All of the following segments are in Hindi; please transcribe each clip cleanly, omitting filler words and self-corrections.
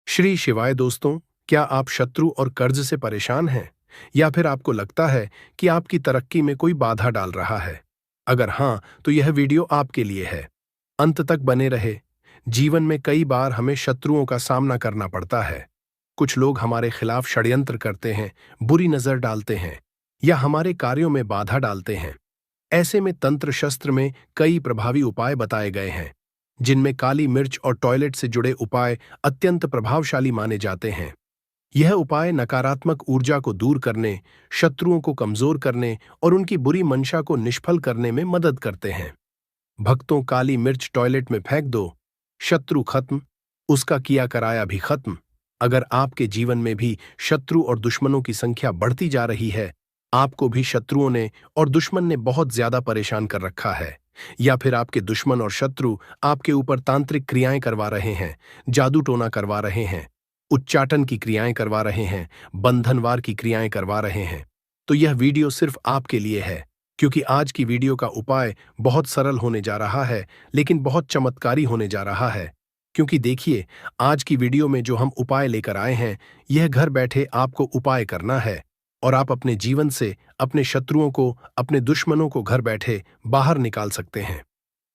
श्री शिवाय दोस्तों, क्या आप शत्रु और कर्ज से परेशान हैं? या फिर आपको लगता है कि आपकी तरक्की में कोई बाधा डाल रहा है? अगर हाँ, तो यह वीडियो आपके लिए है। अंत तक बने रहे। जीवन में कई बार हमें शत्रुओं का सामना करना पड़ता है। कुछ लोग हमारे खिलाफ षड्यंत्र करते हैं, बुरी नजर डालते हैं या हमारे कार्यों में बाधा डालते हैं। ऐसे में तंत्र शस्त्र में कई प्रभावी उपाय बताए गए हैं, जिनमें काली मिर्च और टॉयलेट से जुड़े उपाय अत्यंत प्रभावशाली माने जाते हैं। यह उपाय नकारात्मक ऊर्जा को दूर करने, शत्रुओं को कमजोर करने और उनकी बुरी मंशा को निष्फल करने में मदद करते हैं। भक्तों, काली मिर्च टॉयलेट में फेंक दो, शत्रु खत्म, उसका किया कराया भी खत्म। अगर आपके जीवन में भी शत्रु और दुश्मनों की संख्या बढ़ती जा रही है, आपको भी शत्रुओं ने और दुश्मन ने बहुत ज्यादा परेशान कर रखा है, या फिर आपके दुश्मन और शत्रु आपके ऊपर तांत्रिक क्रियाएं करवा रहे हैं, जादू टोना करवा रहे हैं, उच्चाटन की क्रियाएं करवा रहे हैं, बंधनवार की क्रियाएं करवा रहे हैं, तो यह वीडियो सिर्फ आपके लिए है। क्योंकि आज की वीडियो का उपाय बहुत सरल होने जा रहा है, लेकिन बहुत चमत्कारी होने जा रहा है। क्योंकि देखिए, आज की वीडियो में जो हम उपाय लेकर आए हैं, यह घर बैठे आपको उपाय करना है और आप अपने जीवन से अपने शत्रुओं को, अपने दुश्मनों को घर बैठे बाहर निकाल सकते हैं।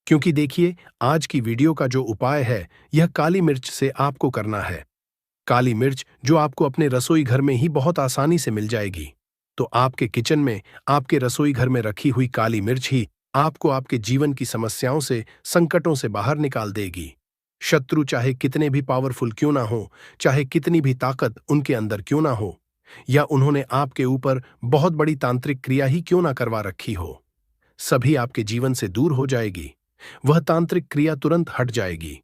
क्योंकि देखिए, आज की वीडियो का जो उपाय है, यह काली मिर्च से आपको करना है। काली मिर्च जो आपको अपने रसोई घर में ही बहुत आसानी से मिल जाएगी। तो आपके किचन में, आपके रसोई घर में रखी हुई काली मिर्च ही आपको आपके जीवन की समस्याओं से, संकटों से बाहर निकाल देगी। शत्रु चाहे कितने भी पावरफुल क्यों ना हो, चाहे कितनी भी ताकत उनके अंदर क्यों ना हो, या उन्होंने आपके ऊपर बहुत बड़ी तांत्रिक क्रिया ही क्यों ना करवा रखी हो, सभी आपके जीवन से दूर हो जाएगी। वह तांत्रिक क्रिया तुरंत हट जाएगी।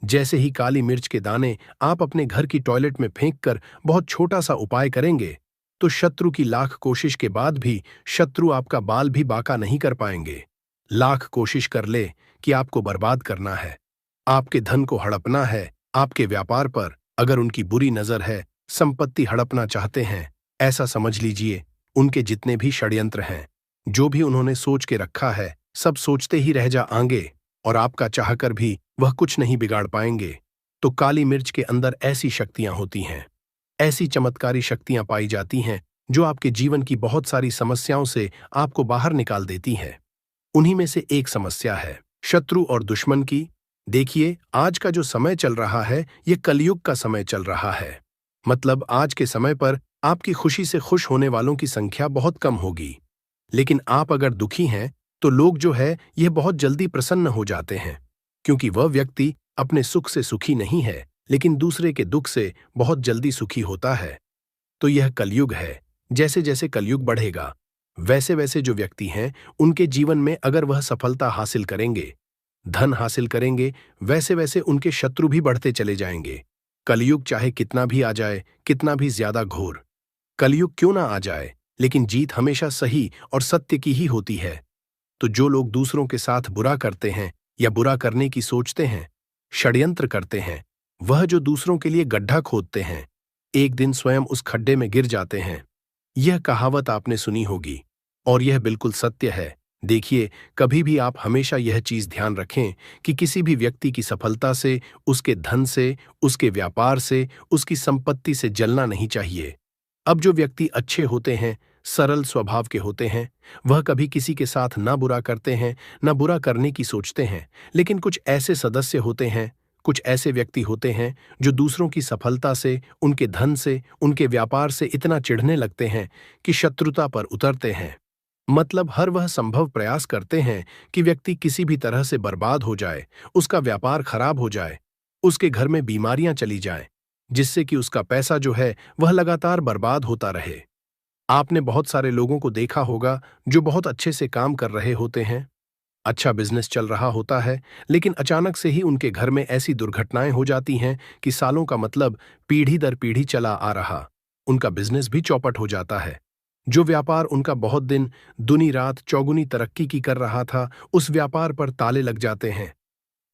जैसे ही काली मिर्च के दाने आप अपने घर की टॉयलेट में फेंककर बहुत छोटा सा उपाय करेंगे, तो शत्रु की लाख कोशिश के बाद भी शत्रु आपका बाल भी बाका नहीं कर पाएंगे। लाख कोशिश कर ले कि आपको बर्बाद करना है, आपके धन को हड़पना है, आपके व्यापार पर अगर उनकी बुरी नजर है, संपत्ति हड़पना चाहते हैं, ऐसा समझ लीजिए उनके जितने भी षड्यंत्र हैं, जो भी उन्होंने सोच के रखा है, सब सोचते ही रह जा आएंगे और आपका चाहकर भी वह कुछ नहीं बिगाड़ पाएंगे। तो काली मिर्च के अंदर ऐसी शक्तियां होती हैं, ऐसी चमत्कारी शक्तियां पाई जाती हैं, जो आपके जीवन की बहुत सारी समस्याओं से आपको बाहर निकाल देती हैं। उन्हीं में से एक समस्या है शत्रु और दुश्मन की। देखिए, आज का जो समय चल रहा है, यह कलयुग का समय चल रहा है। मतलब आज के समय पर आपकी खुशी से खुश होने वालों की संख्या बहुत कम होगी। लेकिन आप अगर दुखी हैं, तो लोग जो है यह बहुत जल्दी प्रसन्न हो जाते हैं, क्योंकि वह व्यक्ति अपने सुख से सुखी नहीं है, लेकिन दूसरे के दुख से बहुत जल्दी सुखी होता है। तो यह कलयुग है। जैसे जैसे कलयुग बढ़ेगा, वैसे वैसे जो व्यक्ति हैं, उनके जीवन में अगर वह सफलता हासिल करेंगे, धन हासिल करेंगे, वैसे वैसे उनके शत्रु भी बढ़ते चले जाएंगे। कलयुग चाहे कितना भी आ जाए, कितना भी ज्यादा घोर कलयुग क्यों ना आ जाए, लेकिन जीत हमेशा सही और सत्य की ही होती है। तो जो लोग दूसरों के साथ बुरा करते हैं या बुरा करने की सोचते हैं, षड्यंत्र करते हैं, वह जो दूसरों के लिए गड्ढा खोदते हैं, एक दिन स्वयं उस खड्डे में गिर जाते हैं। यह कहावत आपने सुनी होगी और यह बिल्कुल सत्य है। देखिए, कभी भी आप हमेशा यह चीज ध्यान रखें कि किसी भी व्यक्ति की सफलता से, उसके धन से, उसके व्यापार से, उसकी संपत्ति से जलना नहीं चाहिए। अब जो व्यक्ति अच्छे होते हैं, सरल स्वभाव के होते हैं, वह कभी किसी के साथ ना बुरा करते हैं, ना बुरा करने की सोचते हैं। लेकिन कुछ ऐसे सदस्य होते हैं, कुछ ऐसे व्यक्ति होते हैं, जो दूसरों की सफलता से, उनके धन से, उनके व्यापार से इतना चिढ़ने लगते हैं कि शत्रुता पर उतरते हैं। मतलब हर वह संभव प्रयास करते हैं कि व्यक्ति किसी भी तरह से बर्बाद हो जाए, उसका व्यापार खराब हो जाए, उसके घर में बीमारियां चली जाएं, जिससे कि उसका पैसा जो है वह लगातार बर्बाद होता रहे। आपने बहुत सारे लोगों को देखा होगा जो बहुत अच्छे से काम कर रहे होते हैं, अच्छा बिजनेस चल रहा होता है, लेकिन अचानक से ही उनके घर में ऐसी दुर्घटनाएं हो जाती हैं कि सालों का मतलब पीढ़ी दर पीढ़ी चला आ रहा उनका बिजनेस भी चौपट हो जाता है। जो व्यापार उनका बहुत दिन दुनी रात चौगुनी तरक्की की कर रहा था, उस व्यापार पर ताले लग जाते हैं।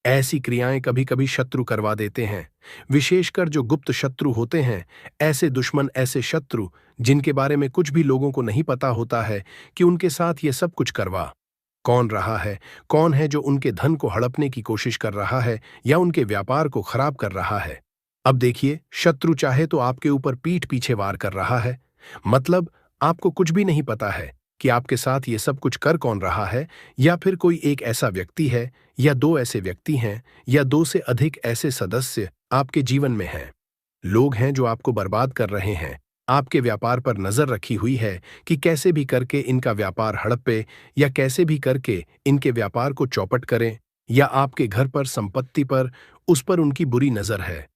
ऐसी क्रियाएं कभी कभी शत्रु करवा देते हैं, विशेषकर जो गुप्त शत्रु होते हैं। ऐसे दुश्मन, ऐसे शत्रु जिनके बारे में कुछ भी लोगों को नहीं पता होता है कि उनके साथ ये सब कुछ करवा कौन रहा है, कौन है जो उनके धन को हड़पने की कोशिश कर रहा है या उनके व्यापार को खराब कर रहा है। अब देखिए, शत्रु चाहे तो आपके ऊपर पीठ पीछे वार कर रहा है। मतलब आपको कुछ भी नहीं पता है कि आपके साथ ये सब कुछ कर कौन रहा है, या फिर कोई एक ऐसा व्यक्ति है, या दो ऐसे व्यक्ति हैं, या दो से अधिक ऐसे सदस्य आपके जीवन में हैं। लोग हैं जो आपको बर्बाद कर रहे हैं। आपके व्यापार पर नजर रखी हुई है कि कैसे भी करके इनका व्यापार हड़पे, या कैसे भी करके इनके व्यापार को चौपट करें, या आपके घर पर, संपत्ति पर, उस पर उनकी बुरी नजर है।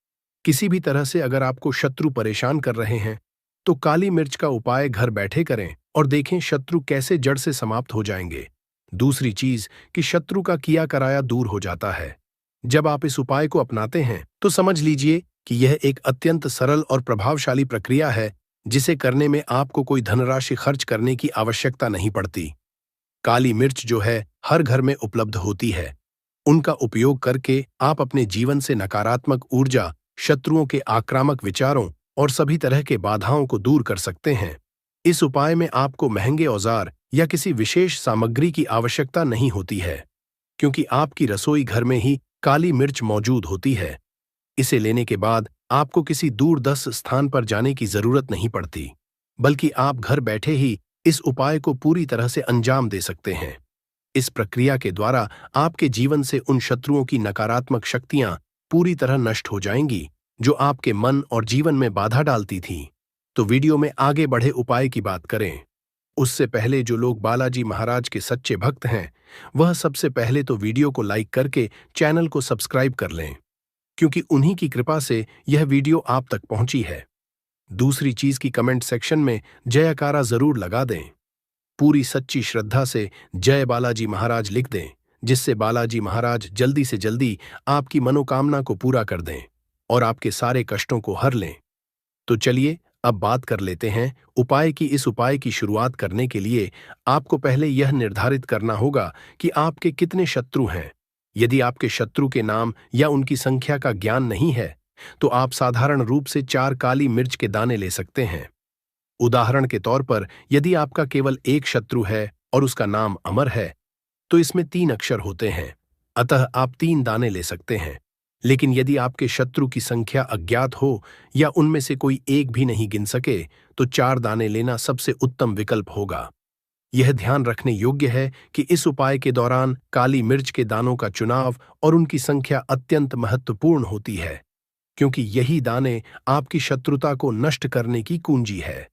किसी भी तरह से अगर आपको शत्रु परेशान कर रहे हैं, तो काली मिर्च का उपाय घर बैठे करें और देखें शत्रु कैसे जड़ से समाप्त हो जाएंगे। दूसरी चीज कि शत्रु का किया कराया दूर हो जाता है। जब आप इस उपाय को अपनाते हैं तो समझ लीजिए कि यह एक अत्यंत सरल और प्रभावशाली प्रक्रिया है, जिसे करने में आपको कोई धनराशि खर्च करने की आवश्यकता नहीं पड़ती। काली मिर्च जो है हर घर में उपलब्ध होती है। उनका उपयोग करके आप अपने जीवन से नकारात्मक ऊर्जा, शत्रुओं के आक्रामक विचारों और सभी तरह के बाधाओं को दूर कर सकते हैं। इस उपाय में आपको महंगे औजार या किसी विशेष सामग्री की आवश्यकता नहीं होती है, क्योंकि आपकी रसोई घर में ही काली मिर्च मौजूद होती है। इसे लेने के बाद आपको किसी दूरदर्श स्थान पर जाने की जरूरत नहीं पड़ती, बल्कि आप घर बैठे ही इस उपाय को पूरी तरह से अंजाम दे सकते हैं। इस प्रक्रिया के द्वारा आपके जीवन से उन शत्रुओं की नकारात्मक शक्तियां पूरी तरह नष्ट हो जाएंगी जो आपके मन और जीवन में बाधा डालती थीं। तो वीडियो में आगे बढ़े उपाय की बात करें, उससे पहले जो लोग बालाजी महाराज के सच्चे भक्त हैं, वह सबसे पहले तो वीडियो को लाइक करके चैनल को सब्सक्राइब कर लें, क्योंकि उन्हीं की कृपा से यह वीडियो आप तक पहुंची है। दूसरी चीज की कमेंट सेक्शन में जयकारा जरूर लगा दें। पूरी सच्ची श्रद्धा से जय बालाजी महाराज लिख दें, जिससे बालाजी महाराज जल्दी से जल्दी आपकी मनोकामना को पूरा कर दें और आपके सारे कष्टों को हर लें। तो चलिए अब बात कर लेते हैं उपाय की। इस उपाय की शुरुआत करने के लिए आपको पहले यह निर्धारित करना होगा कि आपके कितने शत्रु हैं। यदि आपके शत्रु के नाम या उनकी संख्या का ज्ञान नहीं है, तो आप साधारण रूप से 4 काली मिर्च के दाने ले सकते हैं। उदाहरण के तौर पर यदि आपका केवल एक शत्रु है और उसका नाम अमर है, तो इसमें 3 अक्षर होते हैं, अतः आप 3 दाने ले सकते हैं। लेकिन यदि आपके शत्रु की संख्या अज्ञात हो या उनमें से कोई एक भी नहीं गिन सके, तो 4 दाने लेना सबसे उत्तम विकल्प होगा। यह ध्यान रखने योग्य है कि इस उपाय के दौरान काली मिर्च के दानों का चुनाव और उनकी संख्या अत्यंत महत्वपूर्ण होती है, क्योंकि यही दाने आपकी शत्रुता को नष्ट करने की कुंजी है।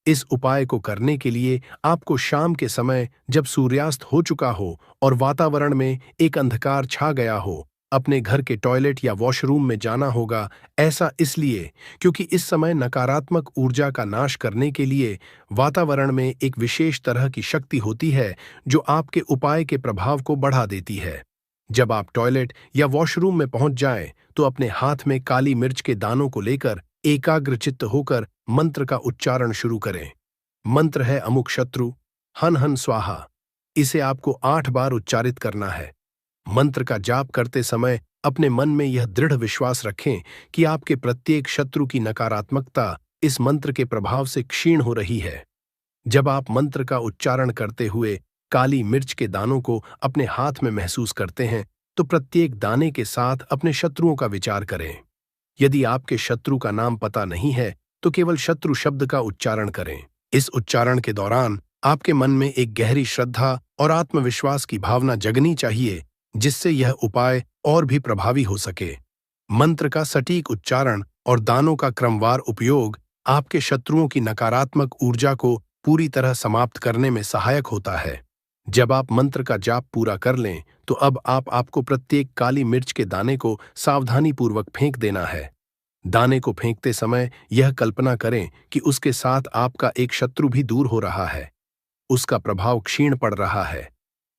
इस उपाय को करने के लिए आपको शाम के समय, जब सूर्यास्त हो चुका हो और वातावरण में एक अंधकार छा गया हो, अपने घर के टॉयलेट या वॉशरूम में जाना होगा। ऐसा इसलिए क्योंकि इस समय नकारात्मक ऊर्जा का नाश करने के लिए वातावरण में एक विशेष तरह की शक्ति होती है जो आपके उपाय के प्रभाव को बढ़ा देती है। जब आप टॉयलेट या वॉशरूम में पहुंच जाएं, तो अपने हाथ में काली मिर्च के दानों को लेकर एकाग्रचित्त होकर मंत्र का उच्चारण शुरू करें। मंत्र है अमुक शत्रु हन हन स्वाहा। इसे आपको 8 बार उच्चारित करना है। मंत्र का जाप करते समय अपने मन में यह दृढ़ विश्वास रखें कि आपके प्रत्येक शत्रु की नकारात्मकता इस मंत्र के प्रभाव से क्षीण हो रही है। जब आप मंत्र का उच्चारण करते हुए काली मिर्च के दानों को अपने हाथ में महसूस करते हैं, तो प्रत्येक दाने के साथ अपने शत्रुओं का विचार करें। यदि आपके शत्रु का नाम पता नहीं है, तो केवल शत्रु शब्द का उच्चारण करें। इस उच्चारण के दौरान आपके मन में एक गहरी श्रद्धा और आत्मविश्वास की भावना जगनी चाहिए, जिससे यह उपाय और भी प्रभावी हो सके। मंत्र का सटीक उच्चारण और दानों का क्रमवार उपयोग आपके शत्रुओं की नकारात्मक ऊर्जा को पूरी तरह समाप्त करने में सहायक होता है। जब आप मंत्र का जाप पूरा कर लें, तो अब आपको प्रत्येक काली मिर्च के दाने को सावधानीपूर्वक फेंक देना है। दाने को फेंकते समय यह कल्पना करें कि उसके साथ आपका एक शत्रु भी दूर हो रहा है, उसका प्रभाव क्षीण पड़ रहा है।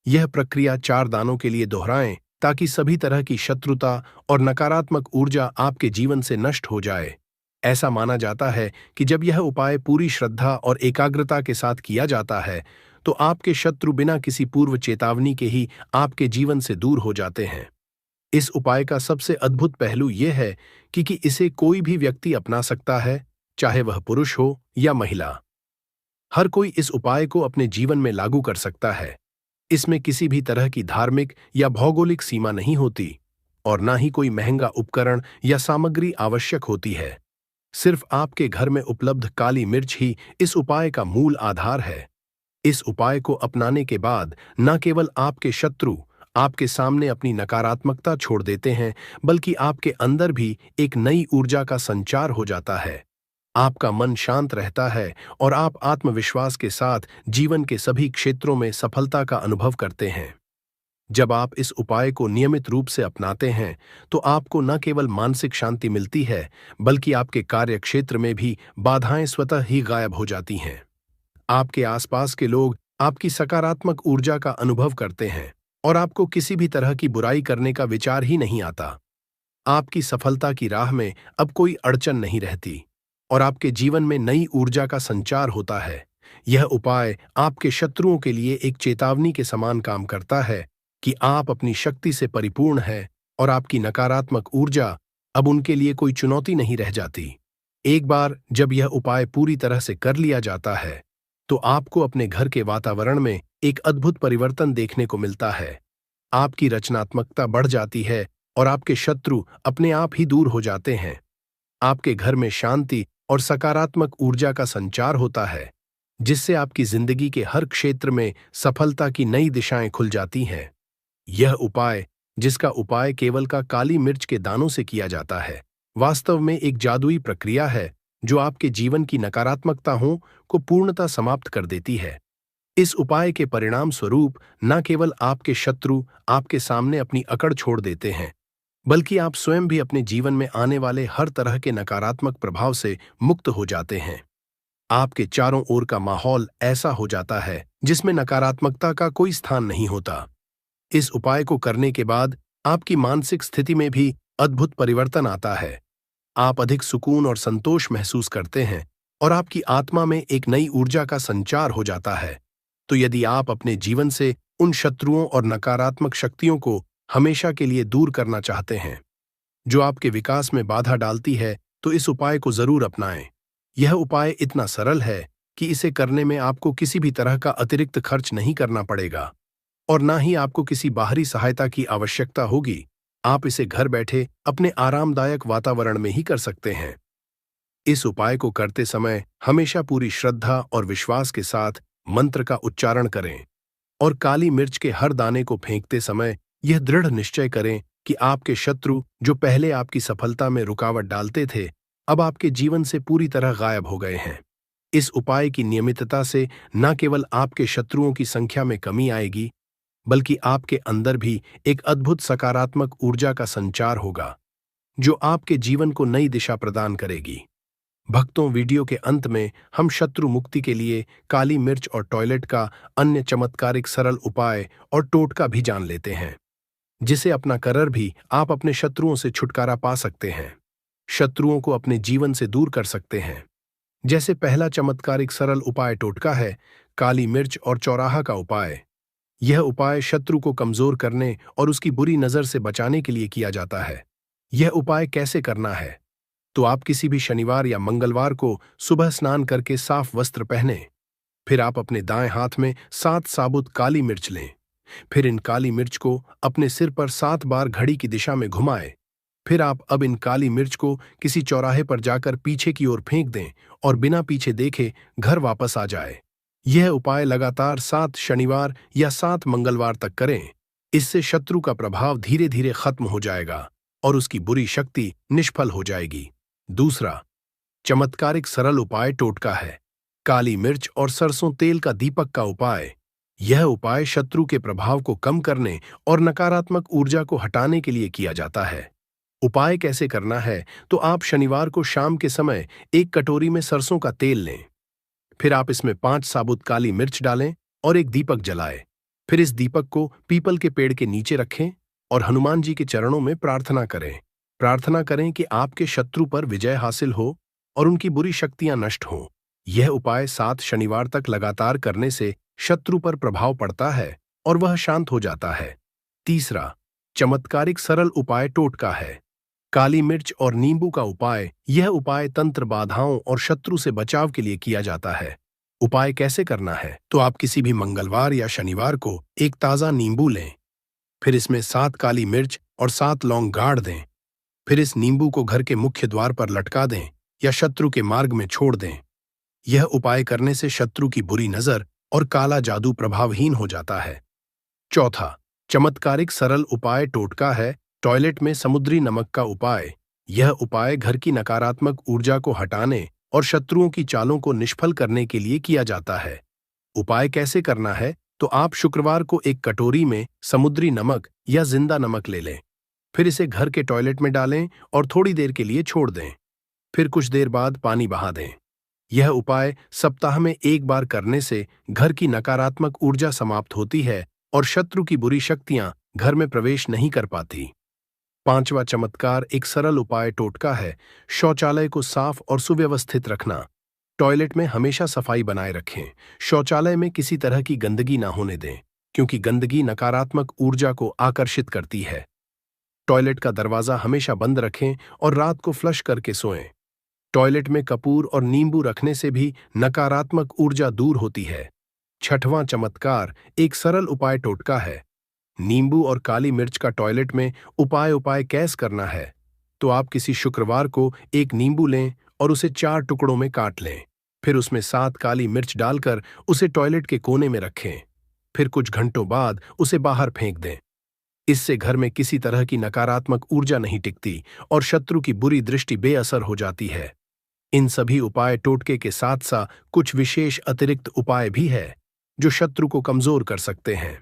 यह प्रक्रिया 4 दानों के लिए दोहराएं, ताकि सभी तरह की शत्रुता और नकारात्मक ऊर्जा आपके जीवन से नष्ट हो जाए। ऐसा माना जाता है कि जब यह उपाय पूरी श्रद्धा और एकाग्रता के साथ किया जाता है, तो आपके शत्रु बिना किसी पूर्व चेतावनी के ही आपके जीवन से दूर हो जाते हैं। इस उपाय का सबसे अद्भुत पहलू यह है कि इसे कोई भी व्यक्ति अपना सकता है, चाहे वह पुरुष हो या महिला। हर कोई इस उपाय को अपने जीवन में लागू कर सकता है। इसमें किसी भी तरह की धार्मिक या भौगोलिक सीमा नहीं होती और ना ही कोई महंगा उपकरण या सामग्री आवश्यक होती है। सिर्फ आपके घर में उपलब्ध काली मिर्च ही इस उपाय का मूल आधार है। इस उपाय को अपनाने के बाद न केवल आपके शत्रु आपके सामने अपनी नकारात्मकता छोड़ देते हैं, बल्कि आपके अंदर भी एक नई ऊर्जा का संचार हो जाता है। आपका मन शांत रहता है और आप आत्मविश्वास के साथ जीवन के सभी क्षेत्रों में सफलता का अनुभव करते हैं। जब आप इस उपाय को नियमित रूप से अपनाते हैं, तो आपको न केवल मानसिक शांति मिलती है, बल्कि आपके कार्य क्षेत्र में भी बाधाएं स्वतः ही गायब हो जाती हैं। आपके आसपास के लोग आपकी सकारात्मक ऊर्जा का अनुभव करते हैं और आपको किसी भी तरह की बुराई करने का विचार ही नहीं आता। आपकी सफलता की राह में अब कोई अड़चन नहीं रहती और आपके जीवन में नई ऊर्जा का संचार होता है। यह उपाय आपके शत्रुओं के लिए एक चेतावनी के समान काम करता है कि आप अपनी शक्ति से परिपूर्ण हैं और आपकी नकारात्मक ऊर्जा अब उनके लिए कोई चुनौती नहीं रह जाती। एक बार जब यह उपाय पूरी तरह से कर लिया जाता है, तो आपको अपने घर के वातावरण में एक अद्भुत परिवर्तन देखने को मिलता है। आपकी रचनात्मकता बढ़ जाती है और आपके शत्रु अपने आप ही दूर हो जाते हैं। आपके घर में शांति और सकारात्मक ऊर्जा का संचार होता है, जिससे आपकी जिंदगी के हर क्षेत्र में सफलता की नई दिशाएं खुल जाती हैं। यह उपाय, जिसका उपाय केवल का काली मिर्च के दानों से किया जाता है, वास्तव में एक जादुई प्रक्रिया है जो आपके जीवन की नकारात्मकताओं को पूर्णतः समाप्त कर देती है। इस उपाय के परिणाम स्वरूप न केवल आपके शत्रु आपके सामने अपनी अकड़ छोड़ देते हैं, बल्कि आप स्वयं भी अपने जीवन में आने वाले हर तरह के नकारात्मक प्रभाव से मुक्त हो जाते हैं। आपके चारों ओर का माहौल ऐसा हो जाता है जिसमें नकारात्मकता का कोई स्थान नहीं होता। इस उपाय को करने के बाद आपकी मानसिक स्थिति में भी अद्भुत परिवर्तन आता है। आप अधिक सुकून और संतोष महसूस करते हैं और आपकी आत्मा में एक नई ऊर्जा का संचार हो जाता है। तो यदि आप अपने जीवन से उन शत्रुओं और नकारात्मक शक्तियों को हमेशा के लिए दूर करना चाहते हैं जो आपके विकास में बाधा डालती है, तो इस उपाय को जरूर अपनाएं। यह उपाय इतना सरल है कि इसे करने में आपको किसी भी तरह का अतिरिक्त खर्च नहीं करना पड़ेगा और ना ही आपको किसी बाहरी सहायता की आवश्यकता होगी। आप इसे घर बैठे अपने आरामदायक वातावरण में ही कर सकते हैं। इस उपाय को करते समय हमेशा पूरी श्रद्धा और विश्वास के साथ मंत्र का उच्चारण करें और काली मिर्च के हर दाने को फेंकते समय यह दृढ़ निश्चय करें कि आपके शत्रु जो पहले आपकी सफलता में रुकावट डालते थे, अब आपके जीवन से पूरी तरह गायब हो गए हैं। इस उपाय की नियमितता से न केवल आपके शत्रुओं की संख्या में कमी आएगी, बल्कि आपके अंदर भी एक अद्भुत सकारात्मक ऊर्जा का संचार होगा जो आपके जीवन को नई दिशा प्रदान करेगी। भक्तों, वीडियो के अंत में हम शत्रु मुक्ति के लिए काली मिर्च और टॉयलेट का अन्य चमत्कारिक सरल उपाय और टोटका भी जान लेते हैं, जिसे अपना कर भी आप अपने शत्रुओं से छुटकारा पा सकते हैं, शत्रुओं को अपने जीवन से दूर कर सकते हैं। जैसे पहला चमत्कारिक सरल उपाय टोटका है काली मिर्च और चौराहा का उपाय। यह उपाय शत्रु को कमजोर करने और उसकी बुरी नजर से बचाने के लिए किया जाता है। यह उपाय कैसे करना है? तो आप किसी भी शनिवार या मंगलवार को सुबह स्नान करके साफ वस्त्र पहने। फिर आप अपने दाएं हाथ में 7 साबुत काली मिर्च लें। फिर इन काली मिर्च को अपने सिर पर 7 बार घड़ी की दिशा में घुमाएं। फिर आप अब इन काली मिर्च को किसी चौराहे पर जाकर पीछे की ओर फेंक दें और बिना पीछे देखे घर वापस आ जाए। यह उपाय लगातार 7 शनिवार या 7 मंगलवार तक करें। इससे शत्रु का प्रभाव धीरे धीरे खत्म हो जाएगा और उसकी बुरी शक्ति निष्फल हो जाएगी। दूसरा चमत्कारिक सरल उपाय टोटका है काली मिर्च और सरसों तेल का दीपक का उपाय। यह उपाय शत्रु के प्रभाव को कम करने और नकारात्मक ऊर्जा को हटाने के लिए किया जाता है। उपाय कैसे करना है? तो आप शनिवार को शाम के समय एक कटोरी में सरसों का तेल लें। फिर आप इसमें 5 साबुत काली मिर्च डालें और एक दीपक जलाएं। फिर इस दीपक को पीपल के पेड़ के नीचे रखें और हनुमान जी के चरणों में प्रार्थना करें। प्रार्थना करें कि आपके शत्रु पर विजय हासिल हो और उनकी बुरी शक्तियां नष्ट हों। यह उपाय 7 शनिवार तक लगातार करने से शत्रु पर प्रभाव पड़ता है और वह शांत हो जाता है। तीसरा चमत्कारिक सरल उपाय टोटका है काली मिर्च और नींबू का उपाय। यह उपाय तंत्र बाधाओं और शत्रु से बचाव के लिए किया जाता है। उपाय कैसे करना है? तो आप किसी भी मंगलवार या शनिवार को एक ताजा नींबू लें। फिर इसमें 7 काली मिर्च और 7 लौंग गाड़ दें। फिर इस नींबू को घर के मुख्य द्वार पर लटका दें या शत्रु के मार्ग में छोड़ दें। यह उपाय करने से शत्रु की बुरी नजर और काला जादू प्रभावहीन हो जाता है। चौथा चमत्कारिक सरल उपाय टोटका है टॉयलेट में समुद्री नमक का उपाय। यह उपाय घर की नकारात्मक ऊर्जा को हटाने और शत्रुओं की चालों को निष्फल करने के लिए किया जाता है। उपाय कैसे करना है? तो आप शुक्रवार को एक कटोरी में समुद्री नमक या जिंदा नमक ले लें। फिर इसे घर के टॉयलेट में डालें और थोड़ी देर के लिए छोड़ दें। फिर कुछ देर बाद पानी बहा दें। यह उपाय सप्ताह में एक बार करने से घर की नकारात्मक ऊर्जा समाप्त होती है और शत्रु की बुरी शक्तियां घर में प्रवेश नहीं कर पाती। पांचवा चमत्कार एक सरल उपाय टोटका है शौचालय को साफ और सुव्यवस्थित रखना। टॉयलेट में हमेशा सफाई बनाए रखें। शौचालय में किसी तरह की गंदगी ना होने दें, क्योंकि गंदगी नकारात्मक ऊर्जा को आकर्षित करती है। टॉयलेट का दरवाजा हमेशा बंद रखें और रात को फ्लश करके सोएं। टॉयलेट में कपूर और नींबू रखने से भी नकारात्मक ऊर्जा दूर होती है। छठवां चमत्कार एक सरल उपाय टोटका है नींबू और काली मिर्च का टॉयलेट में उपाय कैसे करना है? तो आप किसी शुक्रवार को एक नींबू लें और उसे 4 टुकड़ों में काट लें। फिर उसमें 7 काली मिर्च डालकर उसे टॉयलेट के कोने में रखें। फिर कुछ घंटों बाद उसे बाहर फेंक दें। इससे घर में किसी तरह की नकारात्मक ऊर्जा नहीं टिकती और शत्रु की बुरी दृष्टि बेअसर हो जाती है। इन सभी उपाय टोटके के साथ साथ कुछ विशेष अतिरिक्त उपाय भी है जो शत्रु को कमजोर कर सकते हैं।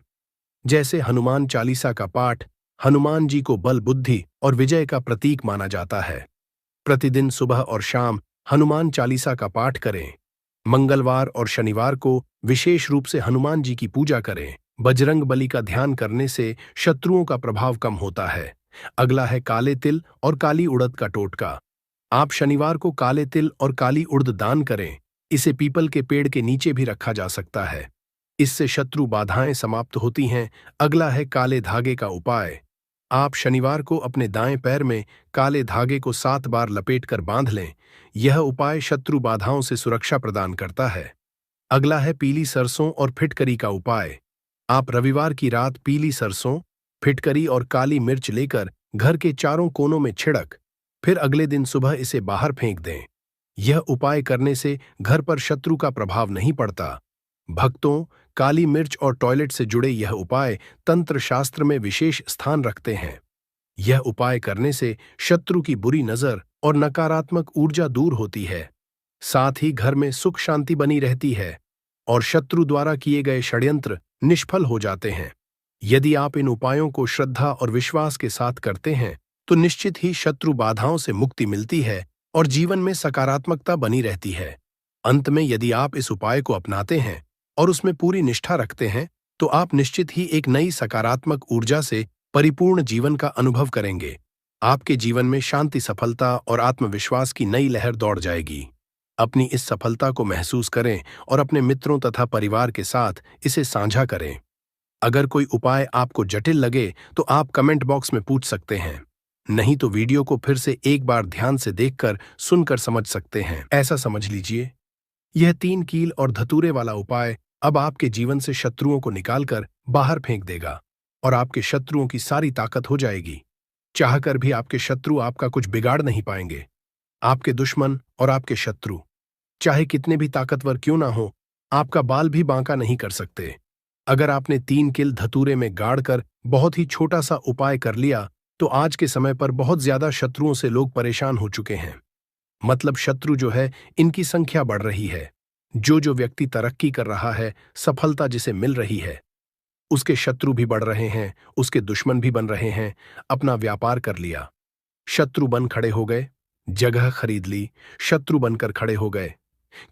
जैसे हनुमान चालीसा का पाठ हनुमान जी को बल बुद्धि और विजय का प्रतीक माना जाता है। प्रतिदिन सुबह और शाम हनुमान चालीसा का पाठ करें। मंगलवार और शनिवार को विशेष रूप से हनुमान जी की पूजा करें। बजरंग बली का ध्यान करने से शत्रुओं का प्रभाव कम होता है। अगला है काले तिल और काली उड़द का टोटका। आप शनिवार को काले तिल और काली उड़द दान करें। इसे पीपल के पेड़ के नीचे भी रखा जा सकता है। इससे शत्रु बाधाएं समाप्त होती हैं। अगला है काले धागे का उपाय। आप शनिवार को अपने दाएं पैर में काले धागे को 7 बार लपेटकर बांध लें। यह उपाय शत्रु बाधाओं से सुरक्षा प्रदान करता है। अगला है पीली सरसों और फिटकरी का उपाय। आप रविवार की रात पीली सरसों, फिटकरी और काली मिर्च लेकर घर के चारों कोनों में छिड़क, फिर अगले दिन सुबह इसे बाहर फेंक दें। यह उपाय करने से घर पर शत्रु का प्रभाव नहीं पड़ता। भक्तों, काली मिर्च और टॉयलेट से जुड़े यह उपाय तंत्र शास्त्र में विशेष स्थान रखते हैं। यह उपाय करने से शत्रु की बुरी नजर और नकारात्मक ऊर्जा दूर होती है। साथ ही घर में सुख शांति बनी रहती है और शत्रु द्वारा किए गए षड्यंत्र निष्फल हो जाते हैं। यदि आप इन उपायों को श्रद्धा और विश्वास के साथ करते हैं तो निश्चित ही शत्रु बाधाओं से मुक्ति मिलती है और जीवन में सकारात्मकता बनी रहती है। अंत में यदि आप इस उपाय को अपनाते हैं और उसमें पूरी निष्ठा रखते हैं तो आप निश्चित ही एक नई सकारात्मक ऊर्जा से परिपूर्ण जीवन का अनुभव करेंगे। आपके जीवन में शांति, सफलता और आत्मविश्वास की नई लहर दौड़ जाएगी। अपनी इस सफलता को महसूस करें और अपने मित्रों तथा परिवार के साथ इसे साझा करें। अगर कोई उपाय आपको जटिल लगे तो आप कमेंट बॉक्स में पूछ सकते हैं, नहीं तो वीडियो को फिर से एक बार ध्यान से देखकर सुनकर समझ सकते हैं। ऐसा समझ लीजिए, यह 3 कील और धतूरे वाला उपाय अब आपके जीवन से शत्रुओं को निकालकर बाहर फेंक देगा और आपके शत्रुओं की सारी ताकत हो जाएगी। चाहकर भी आपके शत्रु आपका कुछ बिगाड़ नहीं पाएंगे। आपके दुश्मन और आपके शत्रु चाहे कितने भी ताकतवर क्यों ना हो, आपका बाल भी बांका नहीं कर सकते। अगर आपने 3 किल धतूरे में गाड़कर बहुत ही छोटा सा उपाय कर लिया तो आज के समय पर बहुत ज्यादा शत्रुओं से लोग परेशान हो चुके हैं। मतलब शत्रु जो है, इनकी संख्या बढ़ रही है। जो व्यक्ति तरक्की कर रहा है, सफलता जिसे मिल रही है, उसके शत्रु भी बढ़ रहे हैं, उसके दुश्मन भी बन रहे हैं। अपना व्यापार कर लिया, शत्रु बन खड़े हो गए। जगह खरीद ली, शत्रु बनकर खड़े हो गए।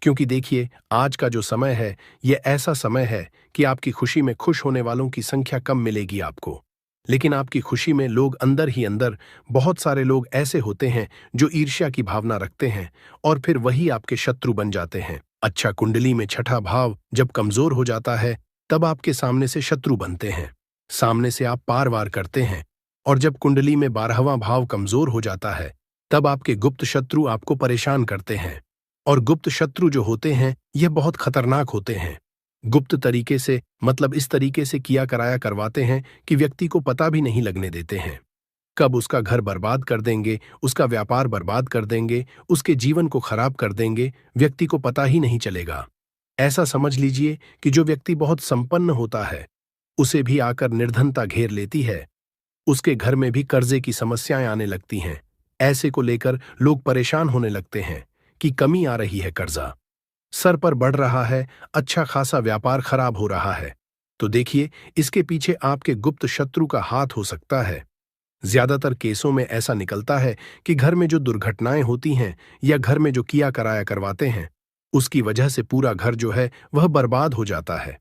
क्योंकि देखिए, आज का जो समय है, यह ऐसा समय है कि आपकी खुशी में खुश होने वालों की संख्या कम मिलेगी आपको। लेकिन आपकी खुशी में लोग अंदर ही अंदर, बहुत सारे लोग ऐसे होते हैं जो ईर्ष्या की भावना रखते हैं और फिर वही आपके शत्रु बन जाते हैं। अच्छा, कुंडली में 6ठा भाव जब कमजोर हो जाता है तब आपके सामने से शत्रु बनते हैं। सामने से आप पार वार करते हैं। और जब कुंडली में 12वां भाव कमजोर हो जाता है तब आपके गुप्त शत्रु आपको परेशान करते हैं। और गुप्त शत्रु जो होते हैं, यह बहुत खतरनाक होते हैं। गुप्त तरीके से, मतलब इस तरीके से किया कराया करवाते हैं कि व्यक्ति को पता भी नहीं लगने देते हैं। कब उसका घर बर्बाद कर देंगे, उसका व्यापार बर्बाद कर देंगे, उसके जीवन को खराब कर देंगे, व्यक्ति को पता ही नहीं चलेगा। ऐसा समझ लीजिए कि जो व्यक्ति बहुत संपन्न होता है, उसे भी आकर निर्धनता घेर लेती है। उसके घर में भी कर्जे की समस्याएं आने लगती हैं। ऐसे को लेकर लोग परेशान होने लगते हैं कि कमी आ रही है, कर्जा सर पर बढ़ रहा है, अच्छा खासा व्यापार खराब हो रहा है। तो देखिए, इसके पीछे आपके गुप्त शत्रु का हाथ हो सकता है। ज्यादातर केसों में ऐसा निकलता है कि घर में जो दुर्घटनाएं होती हैं या घर में जो किया कराया करवाते हैं, उसकी वजह से पूरा घर जो है वह बर्बाद हो जाता है।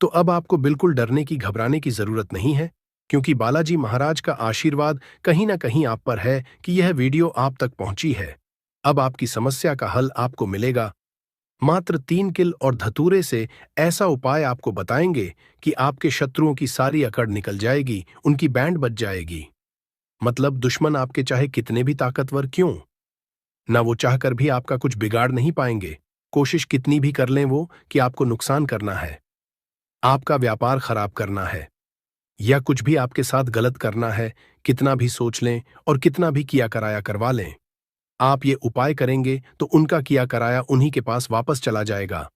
तो अब आपको बिल्कुल डरने की, घबराने की जरूरत नहीं है, क्योंकि बालाजी महाराज का आशीर्वाद कहीं ना कहीं आप पर है कि यह वीडियो आप तक पहुंची है। अब आपकी समस्या का हल आपको मिलेगा। मात्र 3 किल और धतूरे से ऐसा उपाय आपको बताएंगे कि आपके शत्रुओं की सारी अकड़ निकल जाएगी, उनकी बैंड बज जाएगी। मतलब दुश्मन आपके चाहे कितने भी ताकतवर क्यों ना, वो चाहकर भी आपका कुछ बिगाड़ नहीं पाएंगे। कोशिश कितनी भी कर लें वो कि आपको नुकसान करना है, आपका व्यापार खराब करना है, या कुछ भी आपके साथ गलत करना है, कितना भी सोच लें और कितना भी किया कराया करवा लें, आप ये उपाय करेंगे तो उनका किया कराया उन्हीं के पास वापस चला जाएगा।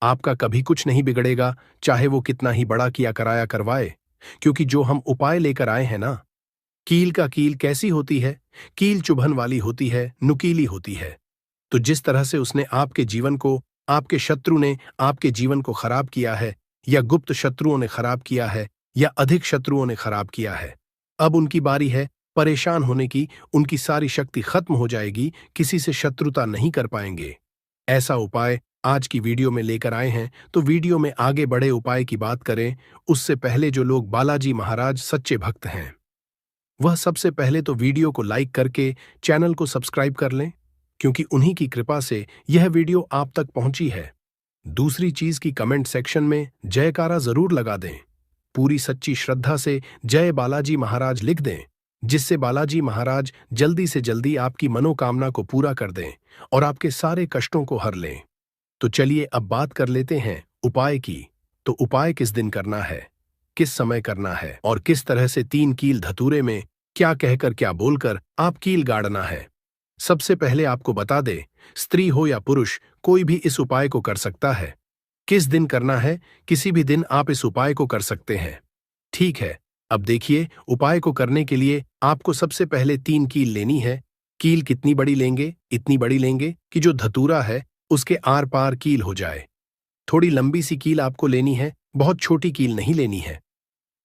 आपका कभी कुछ नहीं बिगड़ेगा, चाहे वो कितना ही बड़ा किया कराया करवाए, क्योंकि जो हम उपाय लेकर आए हैं ना, कील का कील कैसी होती है? कील चुभन वाली होती है, नुकीली होती है। तो जिस तरह से उसने आपके जीवन को, आपके शत्रु ने आपके जीवन को खराब किया है, या गुप्त शत्रुओं ने खराब किया है, या अधिक शत्रुओं ने खराब किया है, अब उनकी बारी है परेशान होने की। उनकी सारी शक्ति खत्म हो जाएगी, किसी से शत्रुता नहीं कर पाएंगे। ऐसा उपाय आज की वीडियो में लेकर आए हैं। तो वीडियो में आगे बढ़े उपाय की बात करें, उससे पहले जो लोग बालाजी महाराज सच्चे भक्त हैं, वह सबसे पहले तो वीडियो को लाइक करके चैनल को सब्सक्राइब कर लें, क्योंकि उन्हीं की कृपा से यह वीडियो आप तक पहुंची है। दूसरी चीज की कमेंट सेक्शन में जयकारा जरूर लगा दें, पूरी सच्ची श्रद्धा से जय बालाजी महाराज लिख दें, जिससे बालाजी महाराज जल्दी से जल्दी आपकी मनोकामना को पूरा कर दें और आपके सारे कष्टों को हर लें। तो चलिए अब बात कर लेते हैं उपाय की। तो उपाय किस दिन करना है, किस समय करना है और किस तरह से 3 कील धतूरे में क्या कहकर क्या बोलकर आप कील गाड़ना है। सबसे पहले आपको बता दे, स्त्री हो या पुरुष, कोई भी इस उपाय को कर सकता है। किस दिन करना है? किसी भी दिन आप इस उपाय को कर सकते हैं। ठीक है, अब देखिए, उपाय को करने के लिए आपको सबसे पहले 3 कील लेनी है। कील कितनी बड़ी लेंगे? इतनी बड़ी लेंगे कि जो धतूरा है उसके आर पार कील हो जाए। थोड़ी लंबी सी कील आपको लेनी है, बहुत छोटी कील नहीं लेनी है।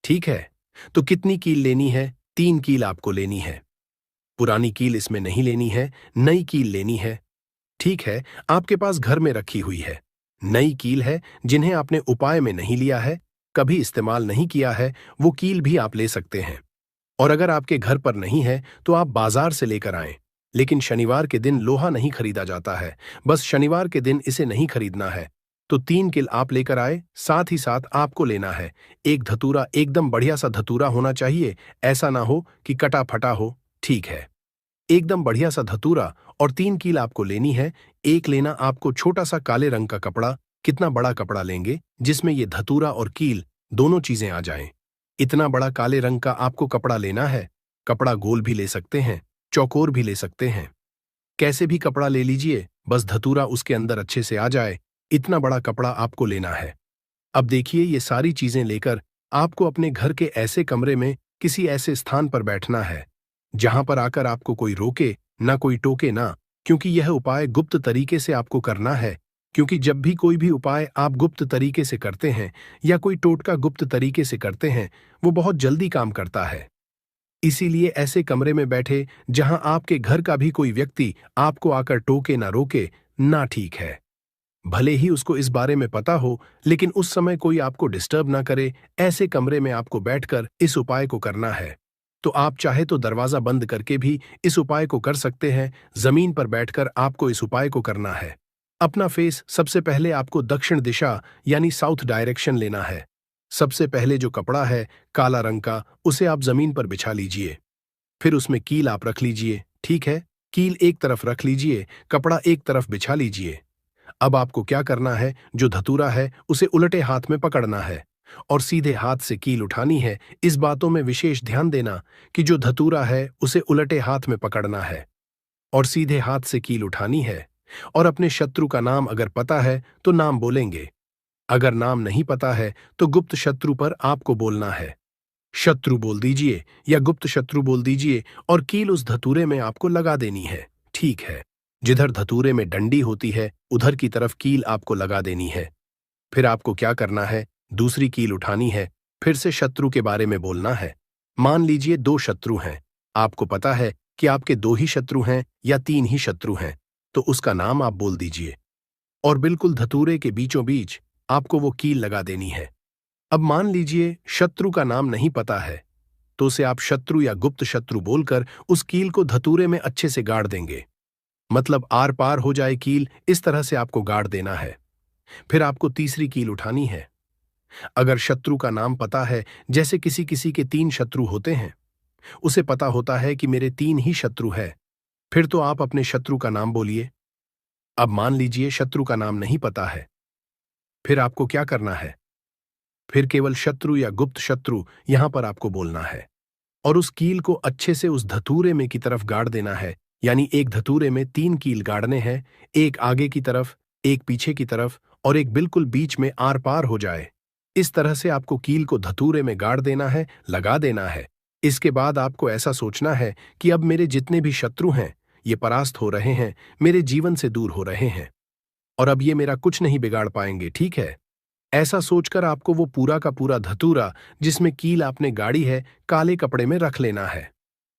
ठीक है, तो कितनी कील लेनी है? 3 कील आपको लेनी है। पुरानी कील इसमें नहीं लेनी है, नई कील लेनी है। ठीक है, आपके पास घर में रखी हुई है नई कील है, जिन्हें आपने उपाय में नहीं लिया है, कभी इस्तेमाल नहीं किया है, वो कील भी आप ले सकते हैं। और अगर आपके घर पर नहीं है तो आप बाजार से लेकर आएं। लेकिन शनिवार के दिन लोहा नहीं खरीदा जाता है, बस शनिवार के दिन इसे नहीं खरीदना है। तो 3 कील आप लेकर आए। साथ ही साथ आपको लेना है एक धतूरा, एकदम बढ़िया सा धतूरा होना चाहिए, ऐसा ना हो कि कटा फटा हो। ठीक है, एकदम बढ़िया सा धतूरा और 3 कील आपको लेनी है। एक लेना आपको छोटा सा काले रंग का कपड़ा। कितना बड़ा कपड़ा लेंगे जिसमें ये धतूरा और कील दोनों चीजें आ जाएं? इतना बड़ा काले रंग का आपको कपड़ा लेना है। कपड़ा गोल भी ले सकते हैं, चौकोर भी ले सकते हैं, कैसे भी कपड़ा ले लीजिए, बस धतूरा उसके अंदर अच्छे से आ जाए, इतना बड़ा कपड़ा आपको लेना है। अब देखिए, ये सारी चीजें लेकर आपको अपने घर के ऐसे कमरे में किसी ऐसे स्थान पर बैठना है जहां पर आकर आपको कोई रोके ना, कोई टोके ना, क्योंकि यह उपाय गुप्त तरीके से आपको करना है। क्योंकि जब भी कोई भी उपाय आप गुप्त तरीके से करते हैं या कोई टोटका गुप्त तरीके से करते हैं, वो बहुत जल्दी काम करता है। इसीलिए ऐसे कमरे में बैठे जहां आपके घर का भी कोई व्यक्ति आपको आकर टोके ना, रोके ना, ठीक है। भले ही उसको इस बारे में पता हो, लेकिन उस समय कोई आपको डिस्टर्ब ना करे, ऐसे कमरे में आपको बैठकर इस उपाय को करना है। तो आप चाहे तो दरवाजा बंद करके भी इस उपाय को कर सकते हैं। जमीन पर बैठकर आपको इस उपाय को करना है। अपना फेस सबसे पहले आपको दक्षिण दिशा यानी साउथ डायरेक्शन लेना है। सबसे पहले जो कपड़ा है काला रंग का, उसे आप जमीन पर बिछा लीजिए। फिर उसमें कील आप रख लीजिए। ठीक है, कील एक तरफ रख लीजिए, कपड़ा एक तरफ बिछा लीजिए। अब आपको क्या करना है, जो धतूरा है उसे उलटे हाथ में पकड़ना है। और सीधे हाथ से कील उठानी है। इस बातों में विशेष ध्यान देना कि जो धतूरा है उसे उलटे हाथ में पकड़ना है और सीधे हाथ से कील उठानी है। और अपने शत्रु का नाम अगर पता है तो नाम बोलेंगे, अगर नाम नहीं पता है तो गुप्त शत्रु पर आपको बोलना है। शत्रु बोल दीजिए या गुप्त शत्रु बोल दीजिए और कील उस धतूरे में आपको लगा देनी है। ठीक है, जिधर धतूरे में डंडी होती है उधर की तरफ कील आपको लगा देनी है। फिर आपको क्या करना है, दूसरी कील उठानी है, फिर से शत्रु के बारे में बोलना है। मान लीजिए 2 शत्रु हैं, आपको पता है कि आपके 2 ही शत्रु हैं या 3 ही शत्रु हैं, तो उसका नाम आप बोल दीजिए और बिल्कुल धतूरे के बीचों बीच आपको वो कील लगा देनी है। अब मान लीजिए शत्रु का नाम नहीं पता है, तो उसे आप शत्रु या गुप्त शत्रु बोलकर उस कील को धतूरे में अच्छे से गाड़ देंगे, मतलब आर पार हो जाए कील, इस तरह से आपको गाड़ देना है। फिर आपको तीसरी कील उठानी है। अगर शत्रु का नाम पता है, जैसे किसी किसी के 3 शत्रु होते हैं, उसे पता होता है कि मेरे 3 ही शत्रु है, फिर तो आप अपने शत्रु का नाम बोलिए। अब मान लीजिए शत्रु का नाम नहीं पता है, फिर आपको क्या करना है, फिर केवल शत्रु या गुप्त शत्रु यहां पर आपको बोलना है और उस कील को अच्छे से उस धतूरे में की तरफ गाड़ देना है। यानी एक धतूरे में 3 कील गाड़ने हैं, एक आगे की तरफ, एक पीछे की तरफ और एक बिल्कुल बीच में आर पार हो जाए। इस तरह से आपको कील को धतूरे में गाड़ देना है, लगा देना है। इसके बाद आपको ऐसा सोचना है कि अब मेरे जितने भी शत्रु हैं ये परास्त हो रहे हैं, मेरे जीवन से दूर हो रहे हैं और अब ये मेरा कुछ नहीं बिगाड़ पाएंगे। ठीक है, ऐसा सोचकर आपको वो पूरा का पूरा धतूरा जिसमें कील आपने गाड़ी है काले कपड़े में रख लेना है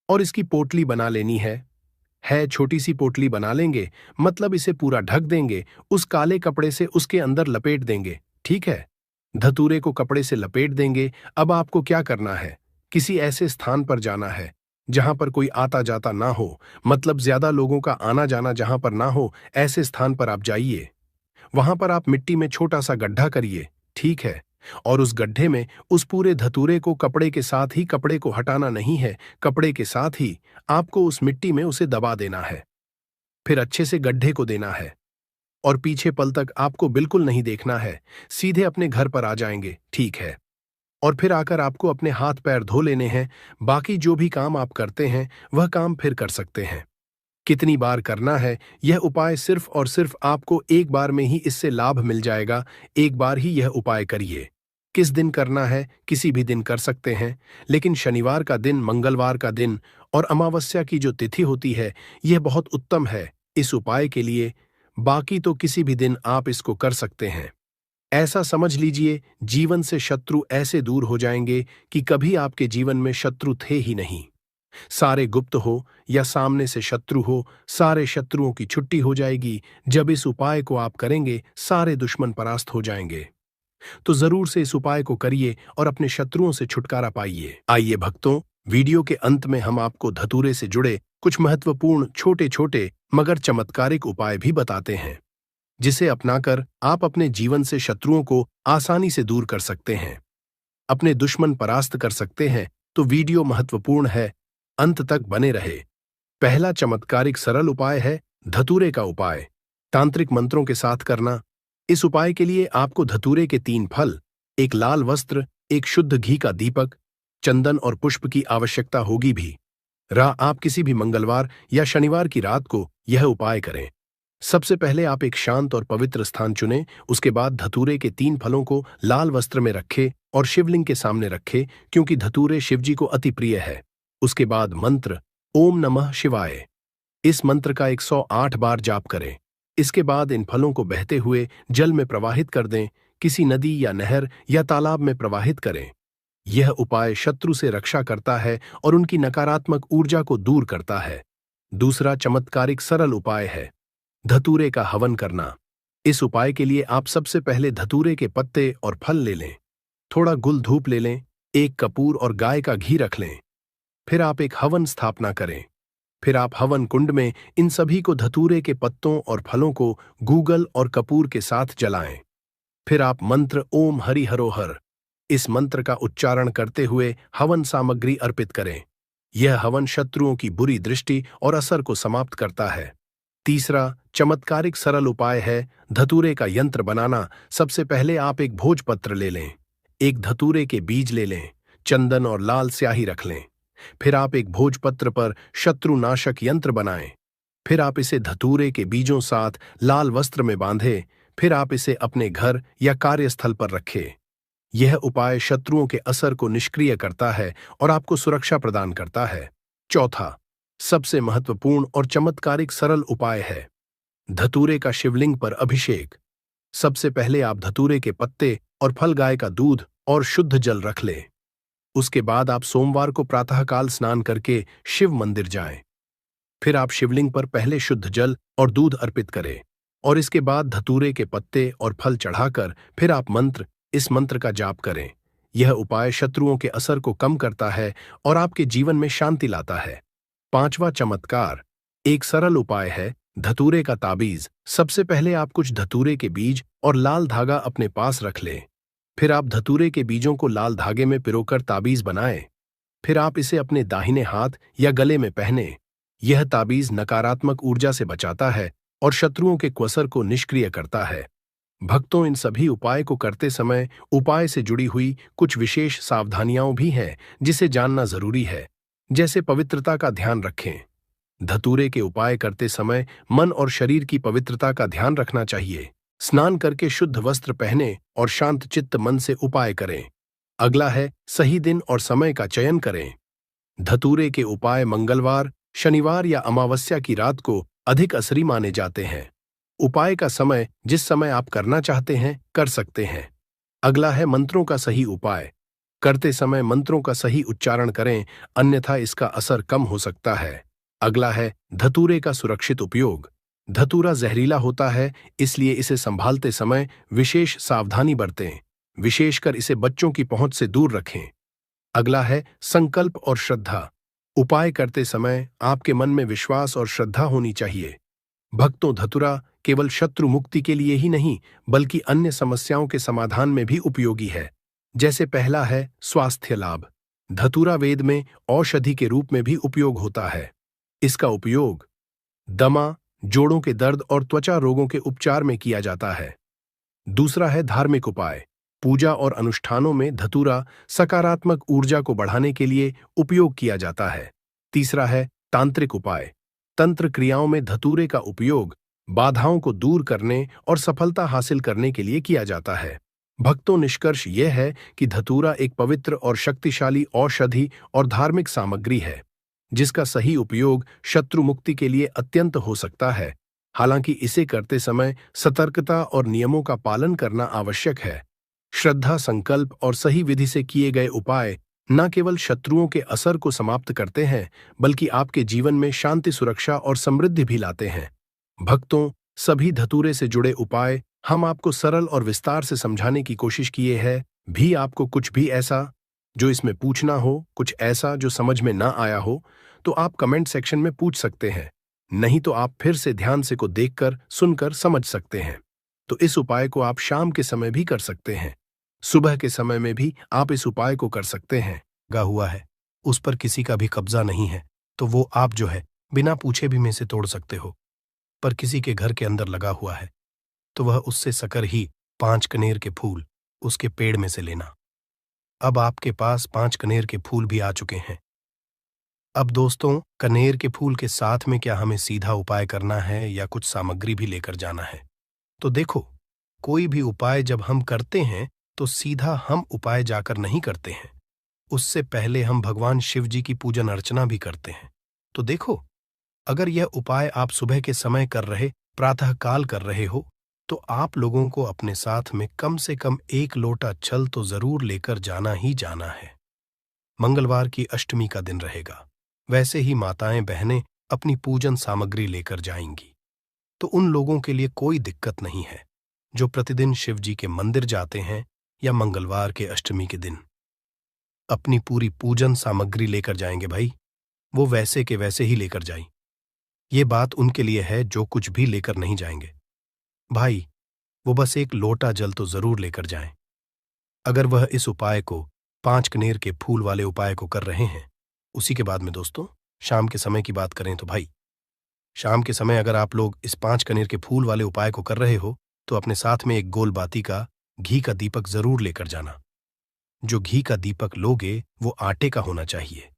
और इसकी पोटली बना लेनी है छोटी सी पोटली बना लेंगे, मतलब इसे पूरा ढक देंगे, उस काले कपड़े से उसके अंदर लपेट देंगे। ठीक है, धतूरे को कपड़े से लपेट देंगे। अब आपको क्या करना है, किसी ऐसे स्थान पर जाना है जहां पर कोई आता जाता ना हो, मतलब ज्यादा लोगों का आना जाना जहां पर ना हो, ऐसे स्थान पर आप जाइए। वहां पर आप मिट्टी में छोटा सा गड्ढा करिए। ठीक है, और उस गड्ढे में उस पूरे धतूरे को कपड़े के साथ ही, कपड़े को हटाना नहीं है, कपड़े के साथ ही आपको उस मिट्टी में उसे दबा देना है। फिर अच्छे से गड्ढे को देना है और पीछे पल तक आपको बिल्कुल नहीं देखना है, सीधे अपने घर पर आ जाएंगे। ठीक है, और फिर आकर आपको अपने हाथ पैर धो लेने हैं। बाकी जो भी काम आप करते हैं वह काम फिर कर सकते हैं। कितनी बार करना है यह उपाय, सिर्फ और सिर्फ आपको एक बार में ही इससे लाभ मिल जाएगा। एक बार ही यह उपाय करिए। किस दिन करना है, किसी भी दिन कर सकते हैं, लेकिन शनिवार का दिन, मंगलवार का दिन और अमावस्या की जो तिथि होती है यह बहुत उत्तम है इस उपाय के लिए। बाकी तो किसी भी दिन आप इसको कर सकते हैं। ऐसा समझ लीजिए जीवन से शत्रु ऐसे दूर हो जाएंगे कि कभी आपके जीवन में शत्रु थे ही नहीं। सारे गुप्त हो या सामने से शत्रु हो, सारे शत्रुओं की छुट्टी हो जाएगी। जब इस उपाय को आप करेंगे सारे दुश्मन परास्त हो जाएंगे। तो जरूर से इस उपाय को करिए और अपने शत्रुओं से छुटकारा पाइए। आइए भक्तों, वीडियो के अंत में हम आपको धतूरे से जुड़े कुछ महत्वपूर्ण छोटे छोटे मगर चमत्कारिक उपाय भी बताते हैं, जिसे अपनाकर आप अपने जीवन से शत्रुओं को आसानी से दूर कर सकते हैं, अपने दुश्मन परास्त कर सकते हैं। तो वीडियो महत्वपूर्ण है, अंत तक बने रहे। पहला चमत्कारिक सरल उपाय है धतूरे का उपाय, तांत्रिक मंत्रों के साथ करना। इस उपाय के लिए आपको धतूरे के 3 फल, एक लाल वस्त्र, एक शुद्ध घी का दीपक, चंदन और पुष्प की आवश्यकता होगी भी। आप किसी भी मंगलवार या शनिवार की रात को यह उपाय करें। सबसे पहले आप एक शांत और पवित्र स्थान चुनें, उसके बाद धतूरे के 3 फलों को लाल वस्त्र में रखें और शिवलिंग के सामने रखें, क्योंकि धतूरे शिवजी को अति प्रिय है। उसके बाद मंत्र ओम नमः शिवाय, इस मंत्र का 108 बार जाप करें। इसके बाद इन फलों को बहते हुए जल में प्रवाहित कर दें, किसी नदी या नहर या तालाब में प्रवाहित करें। यह उपाय शत्रु से रक्षा करता है और उनकी नकारात्मक ऊर्जा को दूर करता है। दूसरा चमत्कारिक सरल उपाय है धतूरे का हवन करना। इस उपाय के लिए आप सबसे पहले धतूरे के पत्ते और फल ले लें, थोड़ा गुल धूप ले लें, एक कपूर और गाय का घी रख लें। फिर आप एक हवन स्थापना करें। फिर आप हवन कुंड में इन सभी को, धतूरे के पत्तों और फलों को गूगल और कपूर के साथ जलाएं। फिर आप मंत्र ओम हरि हरोहर, इस मंत्र का उच्चारण करते हुए हवन सामग्री अर्पित करें। यह हवन शत्रुओं की बुरी दृष्टि और असर को समाप्त करता है। तीसरा चमत्कारिक सरल उपाय है धतूरे का यंत्र बनाना। सबसे पहले आप एक भोजपत्र ले लें, एक धतूरे के बीज ले लें, चंदन और लाल स्याही रख लें। फिर आप एक भोजपत्र पर शत्रुनाशक यंत्र बनाएं। फिर आप इसे धतूरे के बीजों साथ लाल वस्त्र में बांधें। फिर आप इसे अपने घर या कार्यस्थल पर रखें। यह उपाय शत्रुओं के असर को निष्क्रिय करता है और आपको सुरक्षा प्रदान करता है। चौथा, सबसे महत्वपूर्ण और चमत्कारिक सरल उपाय है धतूरे का शिवलिंग पर अभिषेक। सबसे पहले आप धतूरे के पत्ते और फल, गाय का दूध और शुद्ध जल रख लें। उसके बाद आप सोमवार को प्रातःकाल स्नान करके शिव मंदिर जाएं। फिर आप शिवलिंग पर पहले शुद्ध जल और दूध अर्पित करें और इसके बाद धतूरे के पत्ते और फल चढ़ाकर फिर आप इस मंत्र का जाप करें। यह उपाय शत्रुओं के असर को कम करता है और आपके जीवन में शांति लाता है। पांचवा चमत्कार एक सरल उपाय है धतूरे का ताबीज। सबसे पहले आप कुछ धतूरे के बीज और लाल धागा अपने पास रख लें। फिर आप धतूरे के बीजों को लाल धागे में पिरोकर ताबीज बनाएं। फिर आप इसे अपने दाहिने हाथ या गले में पहने। यह ताबीज नकारात्मक ऊर्जा से बचाता है और शत्रुओं के क्वसर को निष्क्रिय करता है। भक्तों, इन सभी उपाय को करते समय उपाय से जुड़ी हुई कुछ विशेष सावधानियां भी हैं जिसे जानना जरूरी है। जैसे पवित्रता का ध्यान रखें। धतूरे के उपाय करते समय मन और शरीर की पवित्रता का ध्यान रखना चाहिए। स्नान करके शुद्ध वस्त्र पहने और शांत चित्त मन से उपाय करें। अगला है सही दिन और समय का चयन करें। धतूरे के उपाय मंगलवार, शनिवार या अमावस्या की रात को अधिक असरी माने जाते हैं। उपाय का समय जिस समय आप करना चाहते हैं कर सकते हैं। अगला है मंत्रों का सही उपाय। करते समय मंत्रों का सही उच्चारण करें, अन्यथा इसका असर कम हो सकता है। अगला है धतूरे का सुरक्षित उपयोग। धतूरा जहरीला होता है, इसलिए इसे संभालते समय विशेष सावधानी बरतें। विशेषकर इसे बच्चों की पहुंच से दूर रखें। अगला है संकल्प और श्रद्धा। उपाय करते समय आपके मन में विश्वास और श्रद्धा होनी चाहिए। भक्तों, धतूरा केवल शत्रु मुक्ति के लिए ही नहीं बल्कि अन्य समस्याओं के समाधान में भी उपयोगी है। जैसे पहला है स्वास्थ्य लाभ। धतूरा वेद में औषधि के रूप में भी उपयोग होता है। इसका उपयोग दमा, जोड़ों के दर्द और त्वचा रोगों के उपचार में किया जाता है। दूसरा है धार्मिक उपाय। पूजा और अनुष्ठानों में धतूरा सकारात्मक ऊर्जा को बढ़ाने के लिए उपयोग किया जाता है। तीसरा है तांत्रिक उपाय। तंत्र क्रियाओं में धतूरे का उपयोग बाधाओं को दूर करने और सफलता हासिल करने के लिए किया जाता है। भक्तों, निष्कर्ष यह है कि धतूरा एक पवित्र और शक्तिशाली औषधि और धार्मिक सामग्री है जिसका सही उपयोग शत्रु मुक्ति के लिए अत्यंत हो सकता है। हालांकि इसे करते समय सतर्कता और नियमों का पालन करना आवश्यक है। श्रद्धा, संकल्प और सही विधि से किए गए उपाय न केवल शत्रुओं के असर को समाप्त करते हैं बल्कि आपके जीवन में शांति, सुरक्षा और समृद्धि भी लाते हैं। भक्तों, सभी धतूरे से जुड़े उपाय हम आपको सरल और विस्तार से समझाने की कोशिश किए हैं। भी आपको कुछ भी ऐसा जो इसमें पूछना हो, कुछ ऐसा जो समझ में ना आया हो, तो आप कमेंट सेक्शन में पूछ सकते हैं। नहीं तो आप फिर से ध्यान से को देखकर, सुनकर समझ सकते हैं। तो इस उपाय को आप शाम के समय भी कर सकते हैं। सुबह के समय में भी आप इस उपाय को कर सकते हैं। गा हुआ है, उस पर किसी का भी कब्जा नहीं है, तो वो आप जो है बिना पूछे भी में से तोड़ सकते हो। पर किसी के घर के अंदर लगा हुआ है तो वह उससे सकर ही 5 कनेर के फूल उसके पेड़ में से लेना। अब आपके पास 5 कनेर के फूल भी आ चुके हैं। अब दोस्तों, कनेर के फूल के साथ में क्या हमें सीधा उपाय करना है या कुछ सामग्री भी लेकर जाना है? तो देखो, कोई भी उपाय जब हम करते हैं तो सीधा हम उपाय जाकर नहीं करते हैं। उससे पहले हम भगवान शिव जी की पूजन अर्चना भी करते हैं। तो देखो, अगर यह उपाय आप सुबह के समय कर रहे, प्रातःकाल कर रहे हो, तो आप लोगों को अपने साथ में कम से कम 1 लोटा जल तो जरूर लेकर जाना ही जाना है। मंगलवार की अष्टमी का दिन रहेगा। वैसे ही माताएं बहनें अपनी पूजन सामग्री लेकर जाएंगी। तो उन लोगों के लिए कोई दिक्कत नहीं है जो प्रतिदिन शिव जी के मंदिर जाते हैं या मंगलवार के अष्टमी के दिन अपनी पूरी पूजन सामग्री लेकर जाएंगे। भाई, वो वैसे के वैसे ही लेकर जाएं। ये बात उनके लिए है जो कुछ भी लेकर नहीं जाएंगे। भाई, वो बस 1 लोटा जल तो जरूर लेकर जाएं। अगर वह इस उपाय को 5 कनेर के फूल वाले उपाय को कर रहे हैं, उसी के बाद में दोस्तों शाम के समय की बात करें तो भाई, शाम के समय अगर आप लोग इस 5 कनेर के फूल वाले उपाय को कर रहे हो तो अपने साथ में 1 गोल बाती का घी का दीपक जरूर लेकर जाना। जो घी का दीपक लोगे वो आटे का होना चाहिए।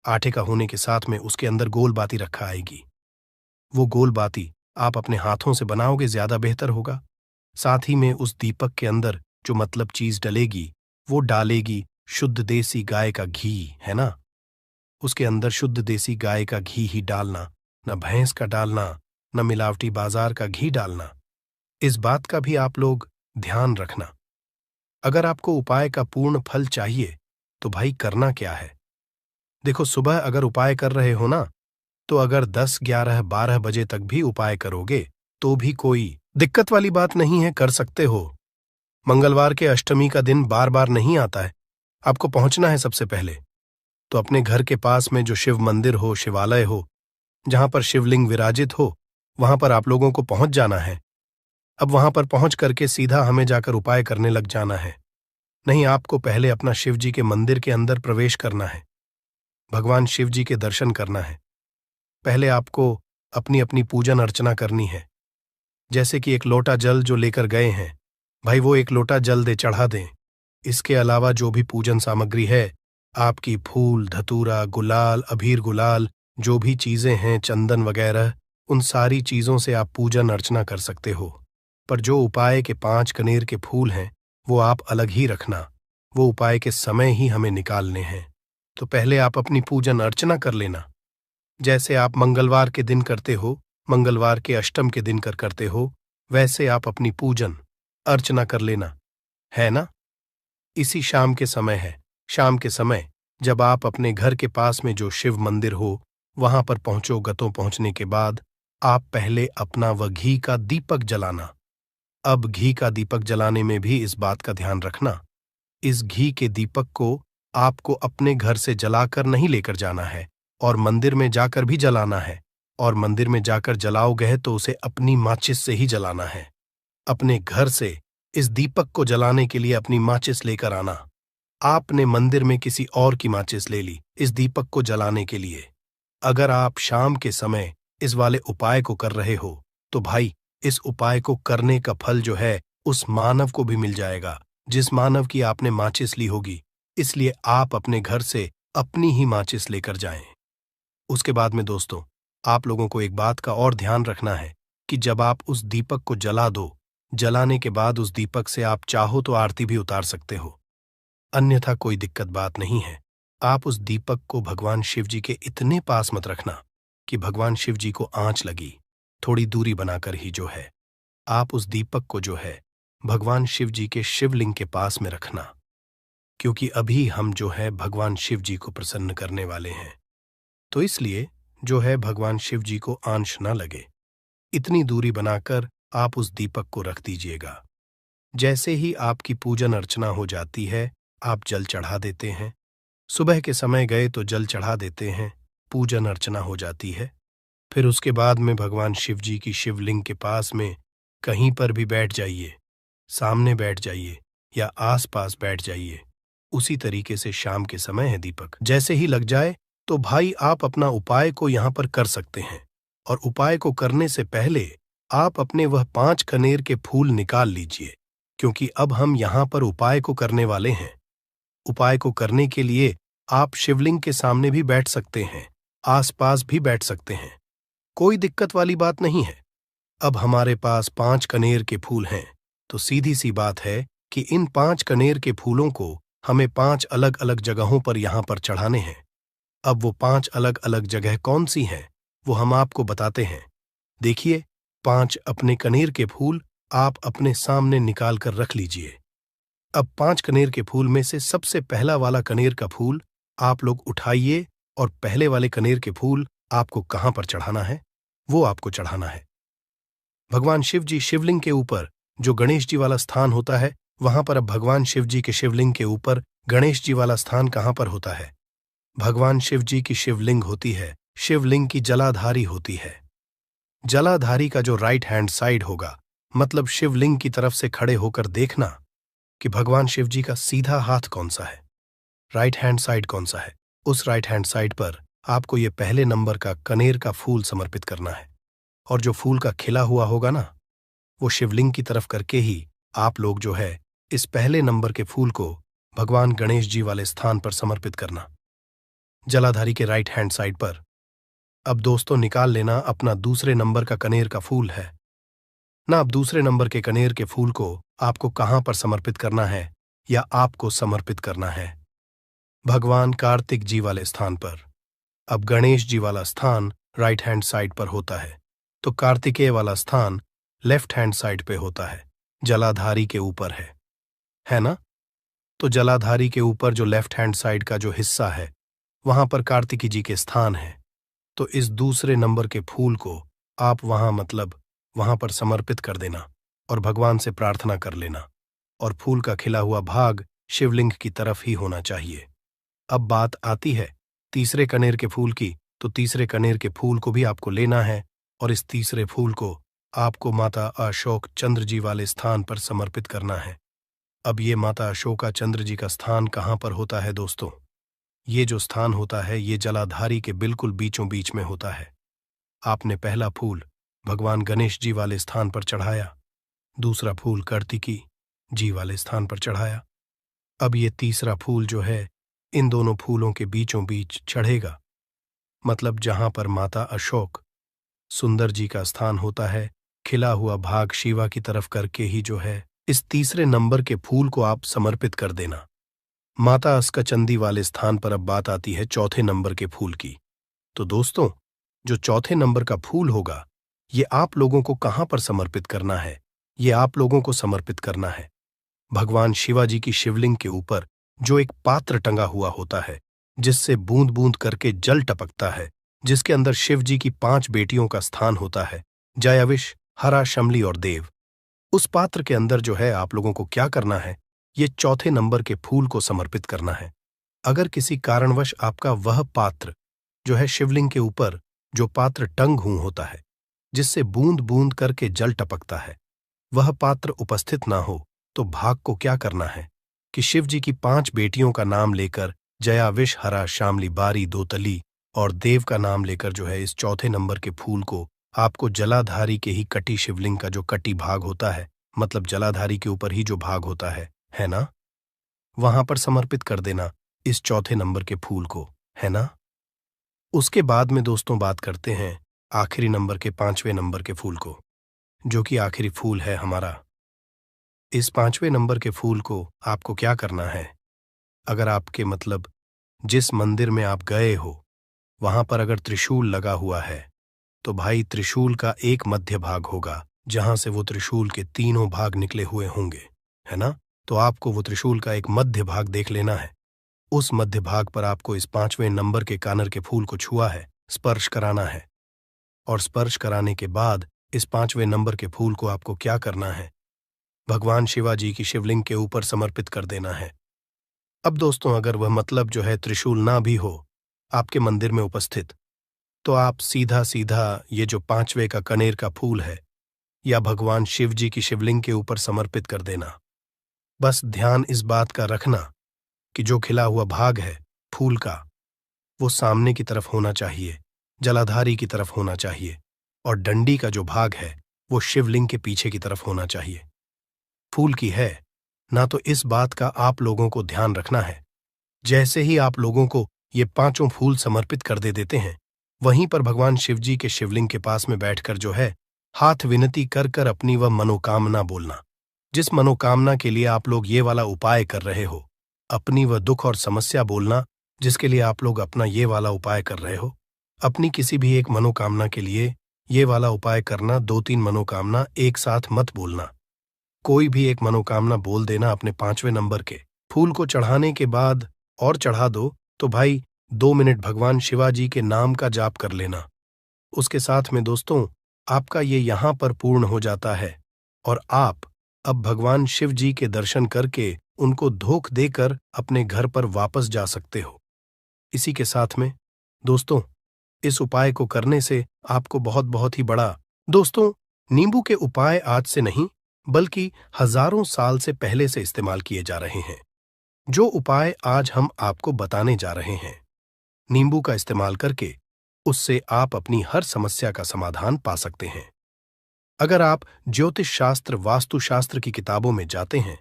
आटे का होने के साथ में उसके अंदर गोल बाती रखा आएगी। वो गोल बाती आप अपने हाथों से बनाओगे ज्यादा बेहतर होगा। साथ ही में उस दीपक के अंदर जो मतलब चीज डलेगी वो डालेगी शुद्ध देसी गाय का घी, है ना। उसके अंदर शुद्ध देसी गाय का घी ही डालना, न भैंस का डालना, न मिलावटी बाजार का घी डालना। इस बात का भी आप लोग ध्यान रखना। अगर आपको उपाय का पूर्ण फल चाहिए तो भाई करना क्या है। देखो, सुबह अगर उपाय कर रहे हो ना, तो अगर 10, 11, 12 बजे तक भी उपाय करोगे तो भी कोई दिक्कत वाली बात नहीं है, कर सकते हो। मंगलवार के अष्टमी का दिन बार बार नहीं आता है। आपको पहुंचना है सबसे पहले तो अपने घर के पास में जो शिव मंदिर हो, शिवालय हो, जहां पर शिवलिंग विराजित हो, वहां पर आप लोगों को पहुंच जाना है। अब वहां पर पहुंच करके सीधा हमें जाकर उपाय करने लग जाना है। नहीं, आपको पहले अपना शिव जी के मंदिर के अंदर प्रवेश करना है, भगवान शिव जी के दर्शन करना है। पहले आपको अपनी अपनी पूजन अर्चना करनी है। जैसे कि एक लोटा जल जो लेकर गए हैं, भाई वो एक लोटा जल दे चढ़ा दें। इसके अलावा जो भी पूजन सामग्री है, आपकी फूल, धतूरा, गुलाल, अबीर गुलाल, जो भी चीजें हैं, चंदन वगैरह, उन सारी चीजों से आप पूजन अर्चना कर सकते हो। पर जो उपाय के 5 कनेर के फूल हैं वो आप अलग ही रखना। वो उपाय के समय ही हमें निकालने हैं। तो पहले आप अपनी पूजन अर्चना कर लेना, जैसे आप मंगलवार के दिन करते हो, मंगलवार के अष्टम के दिन करते हो, वैसे आप अपनी पूजन अर्चना कर लेना, है ना। इसी शाम के समय है। शाम के समय जब आप अपने घर के पास में जो शिव मंदिर हो वहां पर पहुंचो, गतों पहुंचने के बाद आप पहले अपना वह घी का दीपक जलाना। अब घी का दीपक जलाने में भी इस बात का ध्यान रखना, इस घी के दीपक को आपको अपने घर से जलाकर नहीं लेकर जाना है और मंदिर में जाकर भी जलाना है। और मंदिर में जाकर जलाओगे तो उसे अपनी माचिस से ही जलाना है। अपने घर से इस दीपक को जलाने के लिए अपनी माचिस लेकर आना। आपने मंदिर में किसी और की माचिस ले ली इस दीपक को जलाने के लिए। अगर आप शाम के समय इस वाले उपाय को कर रहे हो तो भाई इस उपाय को करने का फल जो है उस मानव को भी मिल जाएगा जिस मानव की आपने माचिस ली होगी। इसलिए आप अपने घर से अपनी ही माचिस लेकर जाएं। उसके बाद में दोस्तों, आप लोगों को एक बात का और ध्यान रखना है कि जब आप उस दीपक को जला दो, जलाने के बाद उस दीपक से आप चाहो तो आरती भी उतार सकते हो, अन्यथा कोई दिक्कत बात नहीं है। आप उस दीपक को भगवान शिव जी के इतने पास मत रखना कि भगवान शिव जी को आंच लगी, थोड़ी दूरी बनाकर ही जो है आप उस दीपक को जो है भगवान शिव जी के शिवलिंग के पास में रखना, क्योंकि अभी हम जो है भगवान शिव जी को प्रसन्न करने वाले हैं। तो इसलिए जो है भगवान शिव जी को आंच न लगे, इतनी दूरी बनाकर आप उस दीपक को रख दीजिएगा। जैसे ही आपकी पूजन अर्चना हो जाती है, आप जल चढ़ा देते हैं। सुबह के समय गए तो जल चढ़ा देते हैं, पूजन अर्चना हो जाती है। फिर उसके बाद में भगवान शिव जी की शिवलिंग के पास में कहीं पर भी बैठ जाइए, सामने बैठ जाइए या आसपास बैठ जाइए। उसी तरीके से शाम के समय है दीपक जैसे ही लग जाए तो भाई आप अपना उपाय को यहां पर कर सकते हैं। और उपाय को करने से पहले आप अपने वह 5 कनेर के फूल निकाल लीजिए, क्योंकि अब हम यहां पर उपाय को करने वाले हैं। उपाय को करने के लिए आप शिवलिंग के सामने भी बैठ सकते हैं, आसपास भी बैठ सकते हैं, कोई दिक्कत वाली बात नहीं है। अब हमारे पास 5 कनेर के फूल हैं, तो सीधी सी बात है कि इन 5 कनेर के फूलों को हमें 5 अलग अलग जगहों पर यहां पर चढ़ाने हैं। अब वो 5 अलग अलग जगह कौन सी हैं वो हम आपको बताते हैं। देखिए, 5 अपने कनेर के फूल आप अपने सामने निकाल कर रख लीजिए। अब 5 कनेर के फूल में से सबसे पहला वाला कनेर का फूल आप लोग उठाइए और पहले वाले कनेर के फूल आपको कहां पर चढ़ाना है वो आपको चढ़ाना है भगवान शिव जी शिवलिंग के ऊपर। जो गणेश जी वाला स्थान होता है वहां पर अब भगवान शिव जी के शिवलिंग के ऊपर गणेश जी वाला स्थान कहां पर होता है? भगवान शिव जी की शिवलिंग होती है, शिवलिंग की जलाधारी होती है। जलाधारी का जो राइट हैंड साइड होगा, मतलब शिवलिंग की तरफ से खड़े होकर देखना कि भगवान शिव जी का सीधा हाथ कौन सा है, राइट हैंड साइड कौन सा है। उस राइट हैंड साइड पर आपको ये पहले नंबर का कनेर का फूल समर्पित करना है। और जो फूल का खिला हुआ होगा ना, वो शिवलिंग की तरफ करके ही आप लोग जो है इस पहले नंबर के फूल को भगवान गणेश जी वाले स्थान पर समर्पित करना, जलाधारी के राइट हैंड साइड पर। अब दोस्तों निकाल लेना अपना दूसरे नंबर का कनेर का फूल है ना। अब दूसरे नंबर के कनेर के फूल को आपको कहां पर समर्पित करना है या आपको समर्पित करना है? भगवान कार्तिक जी वाले स्थान पर। अब गणेश जी वाला स्थान राइट हैंड साइड पर होता है, तो कार्तिकेय वाला स्थान लेफ्ट हैंड साइड पे होता है, जलाधारी के ऊपर है ना? तो जलाधारी के ऊपर जो लेफ्ट हैंड साइड का जो हिस्सा है वहां पर कार्तिकी जी के स्थान है। तो इस दूसरे नंबर के फूल को आप वहां पर समर्पित कर देना और भगवान से प्रार्थना कर लेना, और फूल का खिला हुआ भाग शिवलिंग की तरफ ही होना चाहिए। अब बात आती है तीसरे कनेर के फूल की, तो तीसरे कनेर के फूल को भी आपको लेना है और इस तीसरे फूल को आपको माता अशोक चंद्र जी वाले स्थान पर समर्पित करना है। अब ये माता अशोका चंद्र जी का स्थान कहाँ पर होता है दोस्तों? ये जो स्थान होता है ये जलाधारी के बिल्कुल बीचों बीच में होता है। आपने पहला फूल भगवान गणेश जी वाले स्थान पर चढ़ाया, दूसरा फूल कार्तिकी जी वाले स्थान पर चढ़ाया। अब ये तीसरा फूल जो है इन दोनों फूलों के बीचों बीच चढ़ेगा, मतलब जहां पर माता अशोक सुंदर जी का स्थान होता है, खिला हुआ भाग शिवा की तरफ करके ही जो है इस तीसरे नंबर के फूल को आप समर्पित कर देना। माता अस्कचंदी वाले स्थान पर अब बात आती है चौथे नंबर के फूल की। तो दोस्तों जो चौथे नंबर का फूल होगा ये आप लोगों को कहां पर समर्पित करना है? ये आप लोगों को समर्पित करना है भगवान शिवाजी की शिवलिंग के ऊपर जो एक पात्र टंगा हुआ होता है जिससे बूंद बूंद करके जल टपकता है, जिसके अंदर शिव जी की 5 बेटियों का स्थान होता है, जयाविश, हरा, शमली और देव। उस पात्र के अंदर जो है आप लोगों को क्या करना है? ये चौथे नंबर के फूल को समर्पित करना है। अगर किसी कारणवश आपका वह पात्र जो है शिवलिंग के ऊपर जो पात्र टंग हुआ होता है जिससे बूंद बूंद करके जल टपकता है, वह पात्र उपस्थित ना हो, तो भाग को क्या करना है कि शिव जी की 5 बेटियों का नाम लेकर जया, विष, हरा, शामली, बारी, दोतली और देव का नाम लेकर जो है इस चौथे नंबर के फूल को आपको जलाधारी के ही कटी शिवलिंग का जो कटी भाग होता है, मतलब जलाधारी के ऊपर ही जो भाग होता है ना, वहां पर समर्पित कर देना इस चौथे नंबर के फूल को, है ना। उसके बाद में दोस्तों बात करते हैं आखिरी नंबर के 5वें नंबर के फूल को, जो कि आखिरी फूल है हमारा। इस 5वें नंबर के फूल को आपको क्या करना है? अगर आपके जिस मंदिर में आप गए हो वहां पर अगर त्रिशूल लगा हुआ है तो भाई त्रिशूल का एक मध्य भाग होगा जहां से वो त्रिशूल के तीनों भाग निकले हुए होंगे, है ना। तो आपको वो त्रिशूल का एक मध्य भाग देख लेना है। उस मध्य भाग पर आपको इस 5वें नंबर के कानर के फूल को छुआ है, स्पर्श कराना है, और स्पर्श कराने के बाद इस 5वें नंबर के फूल को आपको क्या करना है? भगवान शिवाजी की शिवलिंग के ऊपर समर्पित कर देना है। अब दोस्तों अगर वह जो है त्रिशूल ना भी हो आपके मंदिर में उपस्थित, तो आप सीधा सीधा ये जो 5वें का कनेर का फूल है या भगवान शिव जी की शिवलिंग के ऊपर समर्पित कर देना। बस ध्यान इस बात का रखना कि जो खिला हुआ भाग है फूल का वो सामने की तरफ होना चाहिए, जलाधारी की तरफ होना चाहिए, और डंडी का जो भाग है वो शिवलिंग के पीछे की तरफ होना चाहिए। फूल की है ना, तो इस बात का आप लोगों को ध्यान रखना है। जैसे ही आप लोगों को ये 5 फूल समर्पित कर देते हैं, वहीं पर भगवान शिव जी के शिवलिंग के पास में बैठकर जो है हाथ विनती कर कर अपनी वह मनोकामना बोलना, जिस मनोकामना के लिए आप लोग ये वाला उपाय कर रहे हो, अपनी वह दुख और समस्या बोलना जिसके लिए आप लोग अपना ये वाला उपाय कर रहे हो। अपनी किसी भी एक मनोकामना के लिए ये वाला उपाय करना, 2-3 मनोकामना एक साथ मत बोलना। कोई भी एक मनोकामना बोल देना अपने 5वें नंबर के फूल को चढ़ाने के बाद, और चढ़ा दो तो भाई 2 मिनट भगवान शिवाजी के नाम का जाप कर लेना। उसके साथ में दोस्तों आपका ये यहां पर पूर्ण हो जाता है और आप अब भगवान शिव जी के दर्शन करके उनको धोख देकर अपने घर पर वापस जा सकते हो। इसी के साथ में दोस्तों इस उपाय को करने से आपको बहुत बहुत ही बड़ा, दोस्तों नींबू के उपाय आज से नहीं बल्कि हजारों साल से पहले से इस्तेमाल किए जा रहे हैं। जो उपाय आज हम आपको बताने जा रहे हैं, नींबू का इस्तेमाल करके उससे आप अपनी हर समस्या का समाधान पा सकते हैं। अगर आप ज्योतिष शास्त्र, वास्तु शास्त्र की किताबों में जाते हैं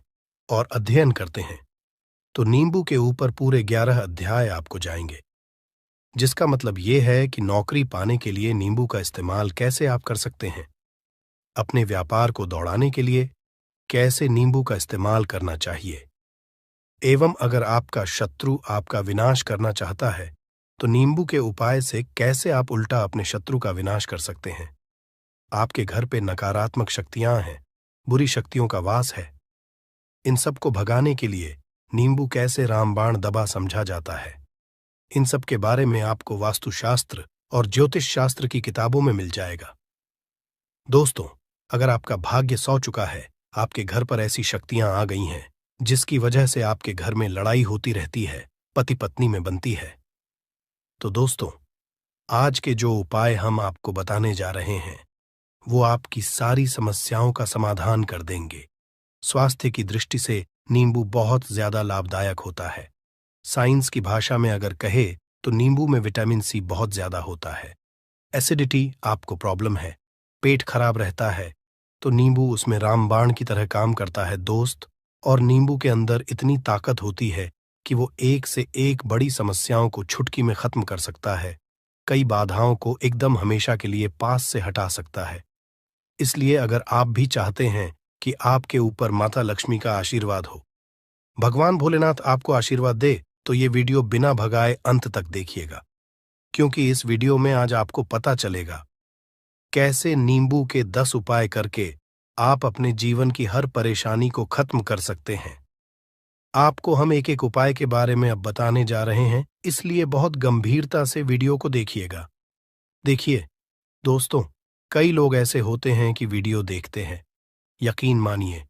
और अध्ययन करते हैं तो नींबू के ऊपर पूरे 11 अध्याय आपको जाएंगे, जिसका मतलब ये है कि नौकरी पाने के लिए नींबू का इस्तेमाल कैसे आप कर सकते हैं, अपने व्यापार को दौड़ाने के लिए कैसे नींबू का इस्तेमाल करना चाहिए, एवं अगर आपका शत्रु आपका विनाश करना चाहता है तो नींबू के उपाय से कैसे आप उल्टा अपने शत्रु का विनाश कर सकते हैं। आपके घर पे नकारात्मक शक्तियां हैं, बुरी शक्तियों का वास है, इन सब को भगाने के लिए नींबू कैसे रामबाण दबा समझा जाता है, इन सब के बारे में आपको वास्तुशास्त्र और ज्योतिष शास्त्र की किताबों में मिल जाएगा। दोस्तों, अगर आपका भाग्य सौ चुका है, आपके घर पर ऐसी शक्तियां आ गई हैं जिसकी वजह से आपके घर में लड़ाई होती रहती है, पति पत्नी में बनती है, तो दोस्तों, आज के जो उपाय हम आपको बताने जा रहे हैं वो आपकी सारी समस्याओं का समाधान कर देंगे। स्वास्थ्य की दृष्टि से नींबू बहुत ज्यादा लाभदायक होता है। साइंस की भाषा में अगर कहे तो नींबू में विटामिन सी बहुत ज्यादा होता है। एसिडिटी आपको प्रॉब्लम है, पेट खराब रहता है, तो नींबू उसमें रामबाण की तरह काम करता है दोस्त। और नींबू के अंदर इतनी ताकत होती है कि वो एक से एक बड़ी समस्याओं को चुटकी में खत्म कर सकता है, कई बाधाओं को एकदम हमेशा के लिए पास से हटा सकता है। इसलिए अगर आप भी चाहते हैं कि आपके ऊपर माता लक्ष्मी का आशीर्वाद हो, भगवान भोलेनाथ आपको आशीर्वाद दे, तो ये वीडियो बिना भगाए अंत तक देखिएगा, क्योंकि इस वीडियो में आज आपको पता चलेगा कैसे नींबू के 10 उपाय करके आप अपने जीवन की हर परेशानी को खत्म कर सकते हैं। आपको हम एक एक उपाय के बारे में अब बताने जा रहे हैं, इसलिए बहुत गंभीरता से वीडियो को देखिएगा। देखिए दोस्तों, कई लोग ऐसे होते हैं कि वीडियो देखते हैं, यकीन मानिए